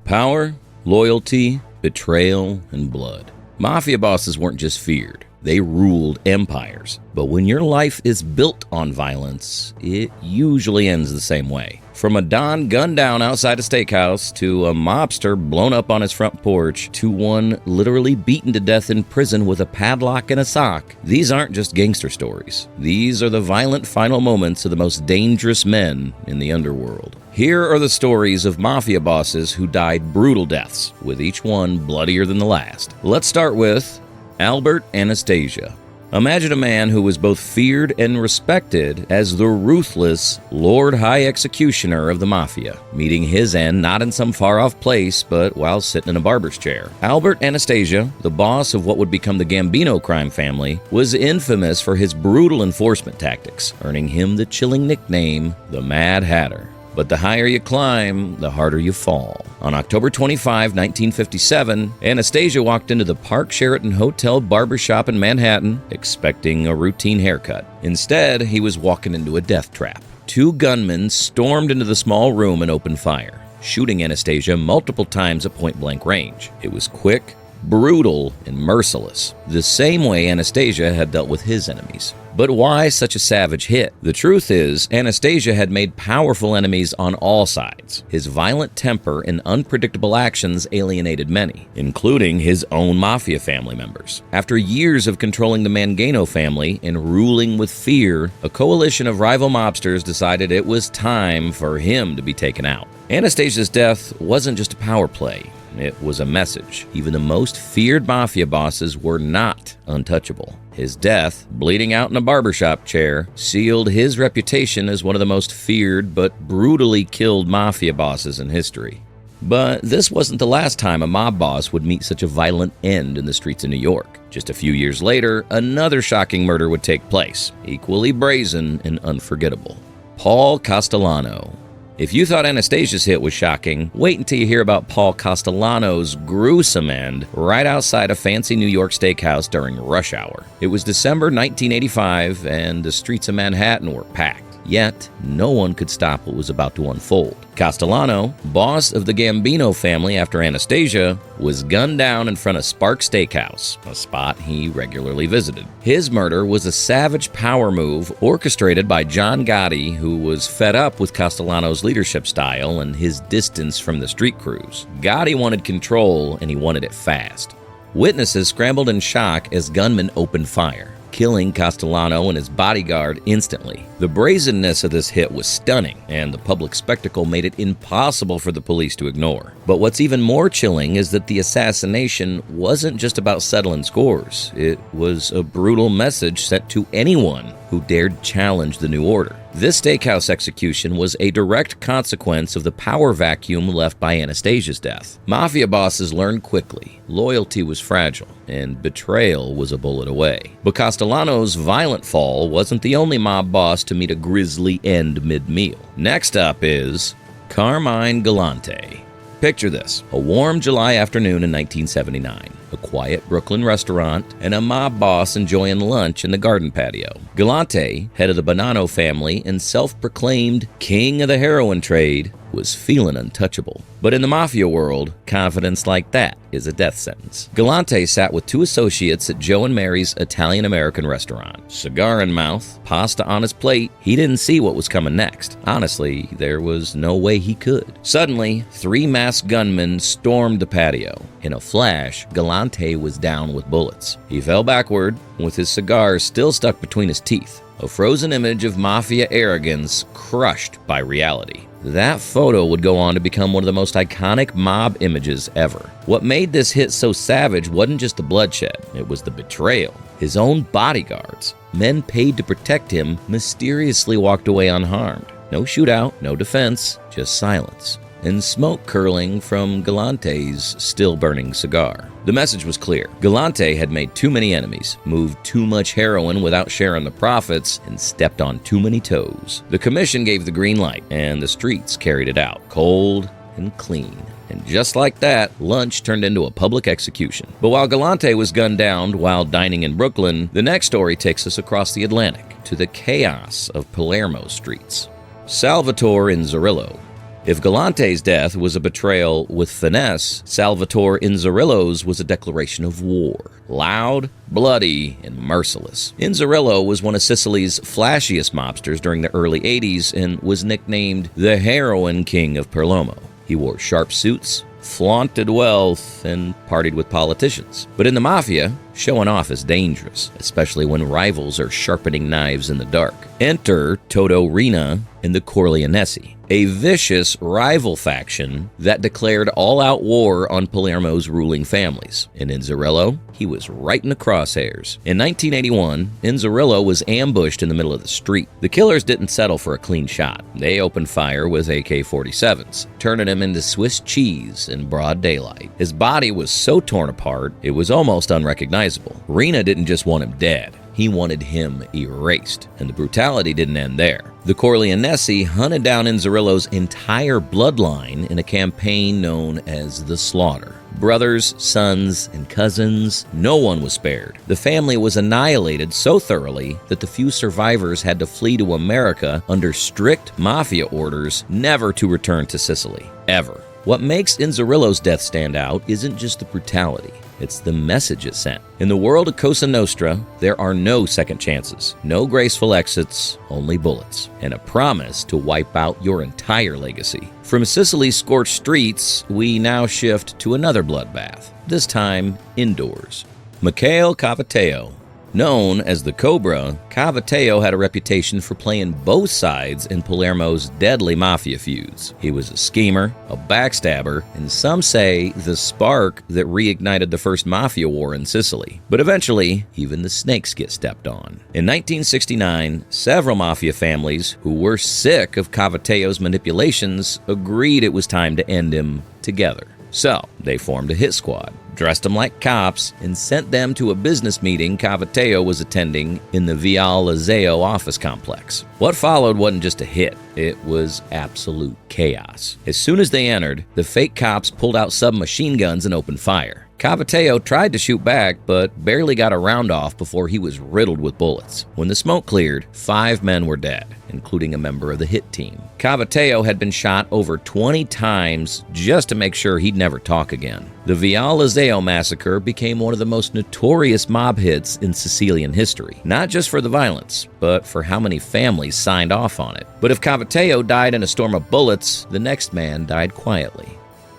Power, loyalty, betrayal, and blood. Mafia bosses weren't just feared, they ruled empires. But when your life is built on violence, it usually ends the same way. From a Don gunned down outside a steakhouse, to a mobster blown up on his front porch, to one literally beaten to death in prison with a padlock and a sock, these aren't just gangster stories. These are the violent final moments of the most dangerous men in the underworld. Here are the stories of mafia bosses who died brutal deaths, with each one bloodier than the last. Let's start with Albert Anastasia. Imagine a man who was both feared and respected as the ruthless Lord High Executioner of the Mafia, meeting his end not in some far-off place, but while sitting in a barber's chair. Albert Anastasia, the boss of what would become the Gambino crime family, was infamous for his brutal enforcement tactics, earning him the chilling nickname, the Mad Hatter. But the higher you climb, the harder you fall. On October 25, 1957, Anastasia walked into the Park Sheraton Hotel barbershop in Manhattan, expecting a routine haircut. Instead, he was walking into a death trap. Two gunmen stormed into the small room and opened fire, shooting Anastasia multiple times at point-blank range. It was quick, brutal, and merciless, the same way Anastasia had dealt with his enemies. But why such a savage hit? The truth is, Anastasia had made powerful enemies on all sides. His violent temper and unpredictable actions alienated many, including his own mafia family members. After years of controlling the Mangano family and ruling with fear, a coalition of rival mobsters decided it was time for him to be taken out. Anastasia's death wasn't just a power play. It was a message. Even the most feared mafia bosses were not untouchable. His death, bleeding out in a barbershop chair, sealed his reputation as one of the most feared but brutally killed mafia bosses in history. But this wasn't the last time a mob boss would meet such a violent end in the streets of New York. Just a few years later, another shocking murder would take place, equally brazen and unforgettable. Paul Castellano. If you thought Anastasia's hit was shocking, wait until you hear about Paul Castellano's gruesome end right outside a fancy New York steakhouse during rush hour. It was December 1985, and the streets of Manhattan were packed. Yet, no one could stop what was about to unfold. Castellano, boss of the Gambino family after Anastasia, was gunned down in front of Spark Steakhouse, a spot he regularly visited. His murder was a savage power move orchestrated by John Gotti, who was fed up with Castellano's leadership style and his distance from the street crews. Gotti wanted control, and he wanted it fast. Witnesses scrambled in shock as gunmen opened fire, killing Castellano and his bodyguard instantly. The brazenness of this hit was stunning, and the public spectacle made it impossible for the police to ignore. But what's even more chilling is that the assassination wasn't just about settling scores. It was a brutal message sent to anyone who dared challenge the new order. This steakhouse execution was a direct consequence of the power vacuum left by Anastasia's death. Mafia bosses learned quickly loyalty was fragile, and betrayal was a bullet away. But Castellano's violent fall wasn't the only mob boss to meet a grisly end mid-meal. Next up is Carmine Galante. Picture this: a warm July afternoon in 1979. A quiet Brooklyn restaurant, and a mob boss enjoying lunch in the garden patio. Galante, head of the Bonanno family and self-proclaimed king of the heroin trade, was feeling untouchable. But in the mafia world, confidence like that is a death sentence. Galante sat with two associates at Joe and Mary's Italian-American restaurant. Cigar in mouth, pasta on his plate, he didn't see what was coming next. Honestly, there was no way he could. Suddenly, 3 masked gunmen stormed the patio. In a flash, Galante was down with bullets. He fell backward, with his cigar still stuck between his teeth. A frozen image of mafia arrogance crushed by reality. That photo would go on to become one of the most iconic mob images ever. What made this hit so savage wasn't just the bloodshed, it was the betrayal. His own bodyguards, men paid to protect him, mysteriously walked away unharmed. No shootout, no defense, just silence, and smoke curling from Galante's still-burning cigar. The message was clear. Galante had made too many enemies, moved too much heroin without sharing the profits, and stepped on too many toes. The commission gave the green light, and the streets carried it out, cold and clean. And just like that, lunch turned into a public execution. But while Galante was gunned down while dining in Brooklyn, the next story takes us across the Atlantic to the chaos of Palermo streets. Salvatore Inzerillo. If Galante's death was a betrayal with finesse, Salvatore Inzerillo's was a declaration of war. Loud, bloody, and merciless. Inzerillo was one of Sicily's flashiest mobsters during the early 80s and was nicknamed the Heroin King of Palermo. He wore sharp suits, flaunted wealth, and partied with politicians. But in the mafia, showing off is dangerous, especially when rivals are sharpening knives in the dark. Enter Toto Riina and the Corleonesi, a vicious rival faction that declared all-out war on Palermo's ruling families. In Inzerillo, he was right in the crosshairs. In 1981, Inzerillo was ambushed in the middle of the street. The killers didn't settle for a clean shot. They opened fire with AK-47s, turning him into Swiss cheese in broad daylight. His body was so torn apart, it was almost unrecognizable. Riina didn't just want him dead. He wanted him erased, and the brutality didn't end there. The Corleonesi hunted down Inzerillo's entire bloodline in a campaign known as the Slaughter. Brothers, sons, and cousins, no one was spared. The family was annihilated so thoroughly that the few survivors had to flee to America under strict mafia orders never to return to Sicily, ever. What makes Inzerillo's death stand out isn't just the brutality. It's the message it sent. In the world of Cosa Nostra, there are no second chances, no graceful exits, only bullets, and a promise to wipe out your entire legacy. From Sicily's scorched streets, we now shift to another bloodbath, this time indoors. Michele Cavateo. Known as the Cobra, Cavateo had a reputation for playing both sides in Palermo's deadly mafia feuds. He was a schemer, a backstabber, and some say the spark that reignited the first mafia war in Sicily. But eventually, even the snakes get stepped on. In 1969, several mafia families who were sick of Cavateo's manipulations agreed it was time to end him together. So, they formed a hit squad, dressed them like cops, and sent them to a business meeting Cavateo was attending in the Vial Lazeo office complex. What followed wasn't just a hit, it was absolute chaos. As soon as they entered, the fake cops pulled out submachine guns and opened fire. Cavateo tried to shoot back, but barely got a round off before he was riddled with bullets. When the smoke cleared, 5 men were dead, including a member of the hit team. Cavateo had been shot over 20 times just to make sure he'd never talk again. The Vial Lazeo massacre became one of the most notorious mob hits in Sicilian history, not just for the violence, but for how many families signed off on it. But if Cavateo died in a storm of bullets, the next man died quietly.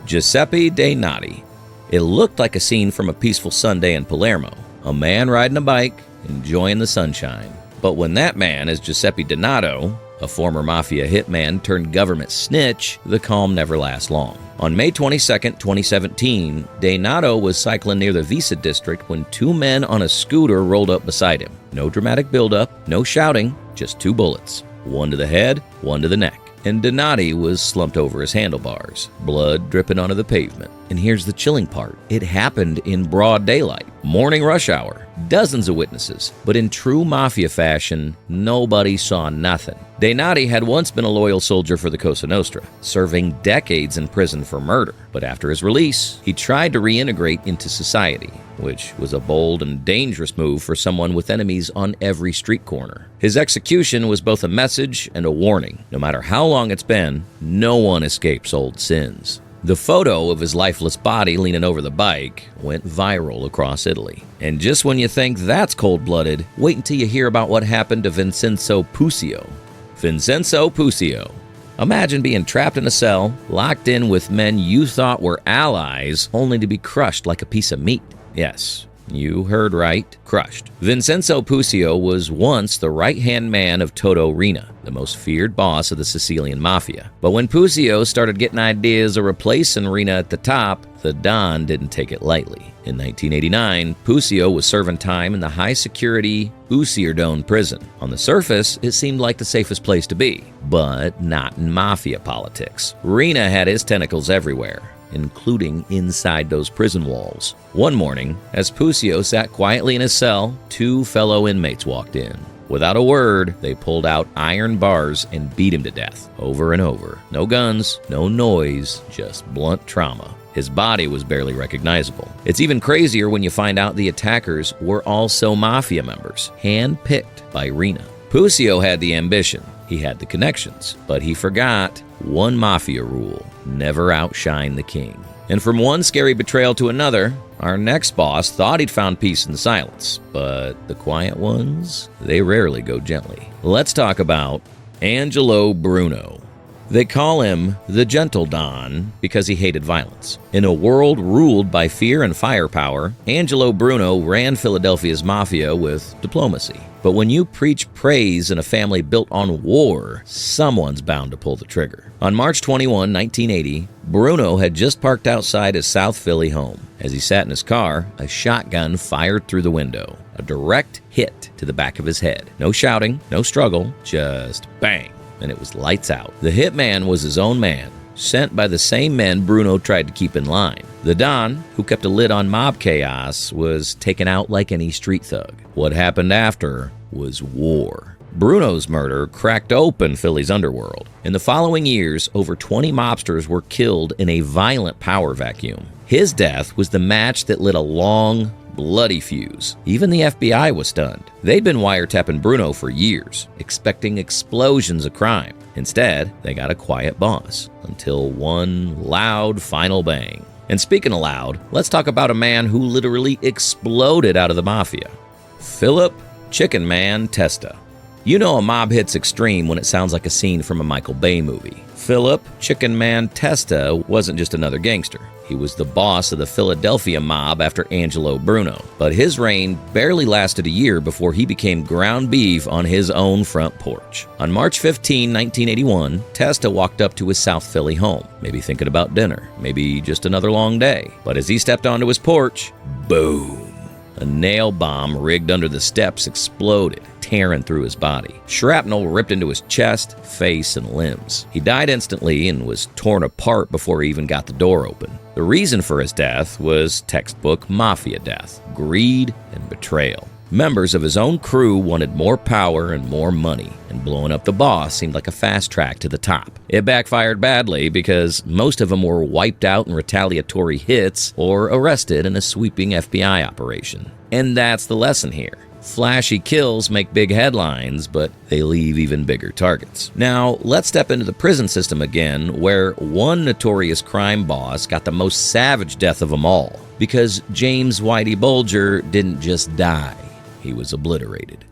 Giuseppe De Nati. It looked like a scene from a peaceful Sunday in Palermo. A man riding a bike, enjoying the sunshine. But when that man is Giuseppe Donato, a former mafia hitman turned government snitch, the calm never lasts long. On May 22, 2017, Donato was cycling near the Visa district when 2 men on a scooter rolled up beside him. No dramatic buildup, no shouting, just 2 bullets. One to the head, one to the neck. And Donati was slumped over his handlebars, blood dripping onto the pavement. And here's the chilling part. It happened in broad daylight, morning rush hour, dozens of witnesses. But in true mafia fashion, nobody saw nothing. Donati had once been a loyal soldier for the Cosa Nostra, serving decades in prison for murder. But after his release, he tried to reintegrate into society, which was a bold and dangerous move for someone with enemies on every street corner. His execution was both a message and a warning. No matter how long it's been, no one escapes old sins. The photo of his lifeless body leaning over the bike went viral across Italy. And just when you think that's cold-blooded, wait until you hear about what happened to Vincenzo Puccio. Vincenzo Puccio. Imagine being trapped in a cell, locked in with men you thought were allies, only to be crushed like a piece of meat. Yes, you heard right, crushed. Vincenzo Puccio was once the right-hand man of Toto Riina, the most feared boss of the Sicilian Mafia. But when Puccio started getting ideas of replacing Riina at the top, the Don didn't take it lightly. In 1989, Puccio was serving time in the high-security Usierdone prison. On the surface, it seemed like the safest place to be, but not in mafia politics. Riina had his tentacles everywhere, including inside those prison walls. One morning, as Puccio sat quietly in his cell, 2 fellow inmates walked in. Without a word, they pulled out iron bars and beat him to death, over and over. No guns, no noise, just blunt trauma. His body was barely recognizable. It's even crazier when you find out the attackers were also mafia members, hand-picked by Riina. Puccio had the ambition, he had the connections, but he forgot one mafia rule: never outshine the king. And from one scary betrayal to another, our next boss thought he'd found peace in the silence, but the quiet ones, they rarely go gently. Let's talk about Angelo Bruno. They call him the Gentle Don because he hated violence. In a world ruled by fear and firepower, Angelo Bruno ran Philadelphia's mafia with diplomacy. But when you preach praise in a family built on war, someone's bound to pull the trigger. On March 21, 1980, Bruno had just parked outside his South Philly home. As he sat in his car, a shotgun fired through the window. A direct hit to the back of his head. No shouting, no struggle, just bang. And it was lights out. The hitman was his own man, sent by the same men Bruno tried to keep in line. The Don, who kept a lid on mob chaos, was taken out like any street thug. What happened after was war. Bruno's murder cracked open Philly's underworld. In the following years, over 20 mobsters were killed in a violent power vacuum. His death was the match that lit a long, bloody fuse. Even the FBI was stunned. They'd been wiretapping Bruno for years, expecting explosions of crime. Instead, they got a quiet boss, until one loud final bang. And speaking of loud, let's talk about a man who literally exploded out of the mafia. Philip Chicken Man Testa. You know a mob hit's extreme when it sounds like a scene from a Michael Bay movie. Philip Chicken Man Testa wasn't just another gangster. He was the boss of the Philadelphia mob after Angelo Bruno. But his reign barely lasted a year before he became ground beef on his own front porch. On March 15, 1981, Testa walked up to his South Philly home, maybe thinking about dinner, maybe just another long day. But as he stepped onto his porch, boom! A nail bomb rigged under the steps exploded, tearing through his body. Shrapnel ripped into his chest, face, and limbs. He died instantly and was torn apart before he even got the door open. The reason for his death was textbook mafia death: greed and betrayal. Members of his own crew wanted more power and more money, and blowing up the boss seemed like a fast track to the top. It backfired badly because most of them were wiped out in retaliatory hits or arrested in a sweeping FBI operation. And that's the lesson here. Flashy kills make big headlines, but they leave even bigger targets. Now, let's step into the prison system again, where one notorious crime boss got the most savage death of them all. Because James Whitey Bulger didn't just die. He was obliterated.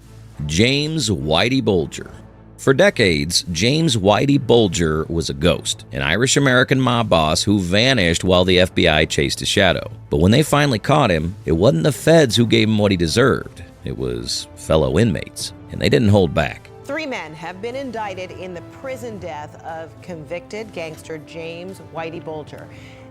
James Whitey Bulger. For decades, James Whitey Bulger was a ghost, an Irish-American mob boss who vanished while the FBI chased his shadow. But when they finally caught him, it wasn't the feds who gave him what he deserved. It was fellow inmates, and they didn't hold back. 3 men have been indicted in the prison death of convicted gangster James Whitey Bulger.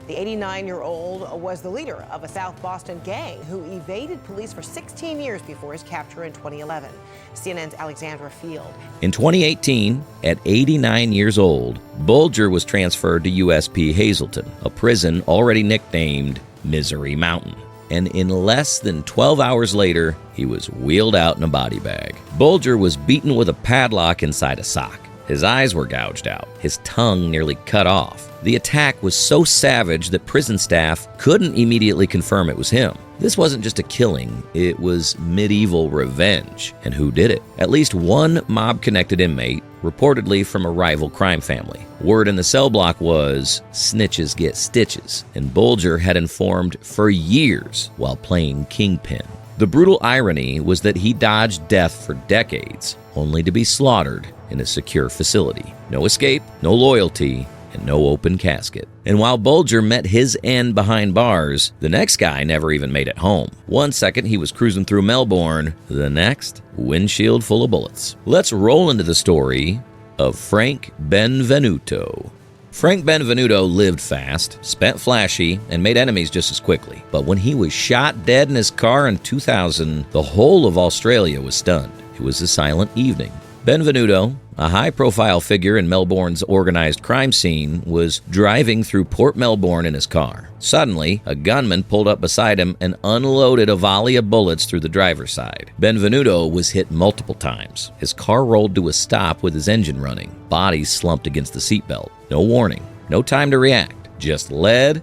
The 89-year-old was the leader of a South Boston gang who evaded police for 16 years before his capture in 2011. CNN's Alexandra Field. In 2018, at 89 years old, Bulger was transferred to USP Hazleton, a prison already nicknamed Misery Mountain. And in less than 12 hours later, he was wheeled out in a body bag. Bulger was beaten with a padlock inside a sock. His eyes were gouged out, his tongue nearly cut off. The attack was so savage that prison staff couldn't immediately confirm it was him. This wasn't just a killing, it was medieval revenge. And who did it? At least one mob-connected inmate, reportedly from a rival crime family. Word in the cell block was, snitches get stitches, and Bulger had informed for years while playing kingpin. The brutal irony was that he dodged death for decades, only to be slaughtered in a secure facility. No escape, no loyalty, and no open casket. And while Bulger met his end behind bars, the next guy never even made it home. One second he was cruising through Melbourne, the next, windshield full of bullets. Let's roll into the story of Frank Benvenuto. Frank Benvenuto lived fast, spent flashy, and made enemies just as quickly. But when he was shot dead in his car in 2000, the whole of Australia was stunned. It was a silent evening. Benvenuto, a high-profile figure in Melbourne's organized crime scene, was driving through Port Melbourne in his car. Suddenly, a gunman pulled up beside him and unloaded a volley of bullets through the driver's side. Benvenuto was hit multiple times. His car rolled to a stop with his engine running. Bodies slumped against the seatbelt. No warning, no time to react, just lead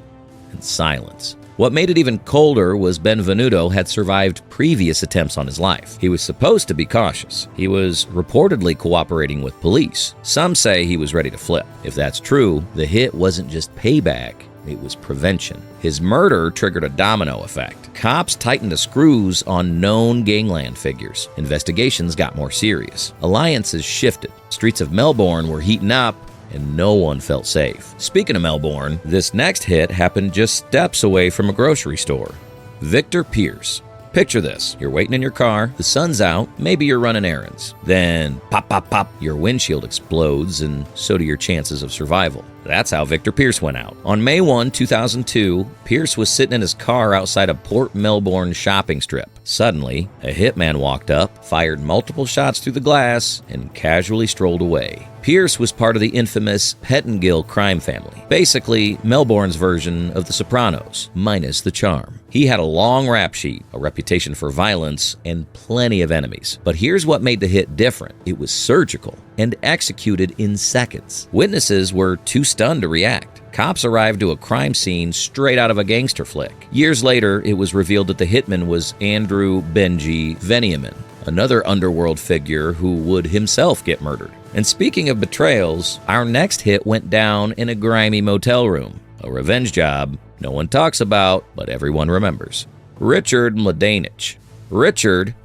and silence. What made it even colder was Benvenuto had survived previous attempts on his life. He was supposed to be cautious. He was reportedly cooperating with police. Some say he was ready to flip. If that's true, the hit wasn't just payback, it was prevention. His murder triggered a domino effect. Cops tightened the screws on known gangland figures. Investigations got more serious. Alliances shifted. Streets of Melbourne were heating up, and no one felt safe. Speaking of Melbourne, this next hit happened just steps away from a grocery store. Victor Pierce. Picture this. You're waiting in your car, the sun's out, maybe you're running errands. Then, pop, pop, pop, your windshield explodes, and so do your chances of survival. That's how Victor Pierce went out. On May 1, 2002, Pierce was sitting in his car outside a Port Melbourne shopping strip. Suddenly, a hitman walked up, fired multiple shots through the glass, and casually strolled away. Pierce was part of the infamous Pettingill crime family. Basically, Melbourne's version of The Sopranos, minus the charm. He had a long rap sheet, a reputation for violence, and plenty of enemies. But here's what made the hit different. It was surgical and executed in seconds. Witnesses were too stunned to react. Cops arrived to a crime scene straight out of a gangster flick. Years later, it was revealed that the hitman was Andrew Benji Veniamin, another underworld figure who would himself get murdered. And speaking of betrayals, our next hit went down in a grimy motel room. A revenge job no one talks about, but everyone remembers. Richard Mladenich.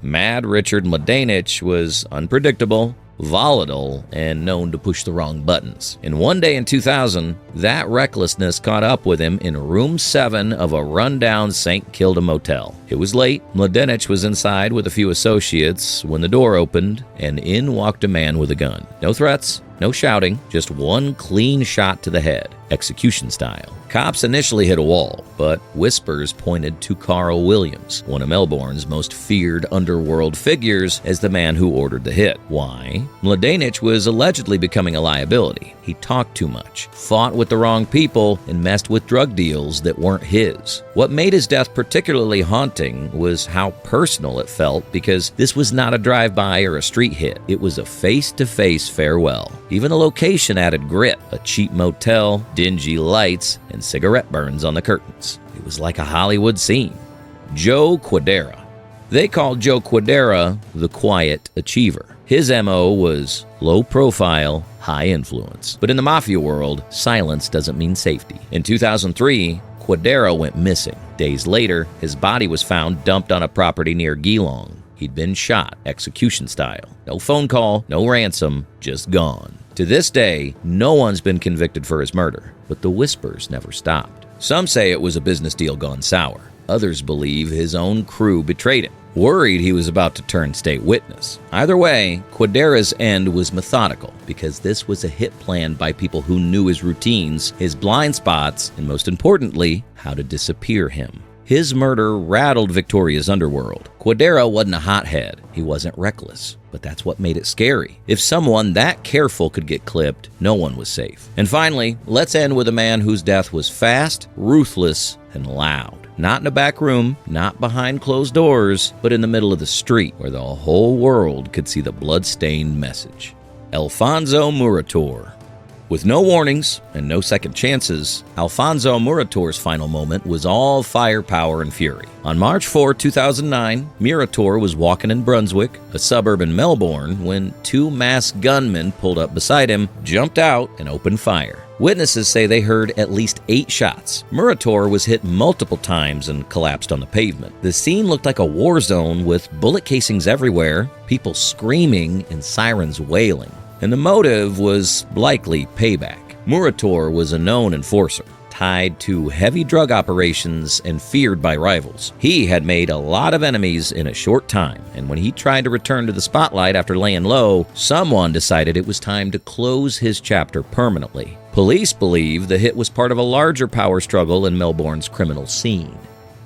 Mad Richard Mladenich, was unpredictable, volatile, and known to push the wrong buttons. And one day in 2000, that recklessness caught up with him in room 7 of a rundown St. Kilda motel. It was late. Mladenich was inside with a few associates when the door opened, and in walked a man with a gun. No threats, No shouting, just one clean shot to the head, execution style. Cops initially hit a wall, but whispers pointed to Carl Williams, one of Melbourne's most feared underworld figures, as the man who ordered the hit. Why? Mladenovic was allegedly becoming a liability. He talked too much, fought with the wrong people, and messed with drug deals that weren't his. What made his death particularly haunting was how personal it felt, because this was not a drive-by or a street hit. It was a face-to-face farewell. Even the location added grit: a cheap motel, dingy lights, and cigarette burns on the curtains. It was like a Hollywood scene. Joe Quadera. They called Joe Quadera the quiet achiever. His MO was low profile, high influence. But in the mafia world, silence doesn't mean safety. In 2003, Quadera went missing. Days later, his body was found dumped on a property near Geelong. He'd been shot, execution style. No phone call, no ransom, just gone. To this day, no one's been convicted for his murder, but the whispers never stopped. Some say it was a business deal gone sour. Others believe his own crew betrayed him, worried he was about to turn state witness. Either way, Quadera's end was methodical, because this was a hit planned by people who knew his routines, his blind spots, and most importantly, how to disappear him. His murder rattled Victoria's underworld. Quadera wasn't a hothead. He wasn't reckless. But that's what made it scary. If someone that careful could get clipped, no one was safe. And finally, let's end with a man whose death was fast, ruthless, and loud. Not in a back room, not behind closed doors, but in the middle of the street, where the whole world could see the blood-stained message. Alfonso Murator. With no warnings and no second chances, Alfonso Murator's final moment was all firepower and fury. On March 4, 2009, Murator was walking in Brunswick, a suburb in Melbourne, when two masked gunmen pulled up beside him, jumped out, and opened fire. Witnesses say they heard at least 8 shots. Murator was hit multiple times and collapsed on the pavement. The scene looked like a war zone with bullet casings everywhere, people screaming, and sirens wailing. And the motive was likely payback. Murator was a known enforcer, tied to heavy drug operations and feared by rivals. He had made a lot of enemies in a short time, and when he tried to return to the spotlight after laying low, someone decided it was time to close his chapter permanently. Police believe the hit was part of a larger power struggle in Melbourne's criminal scene.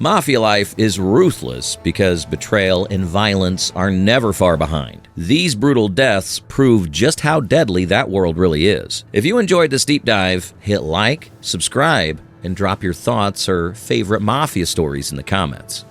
Mafia life is ruthless because betrayal and violence are never far behind. These brutal deaths prove just how deadly that world really is. If you enjoyed this deep dive, hit like, subscribe, and drop your thoughts or favorite mafia stories in the comments.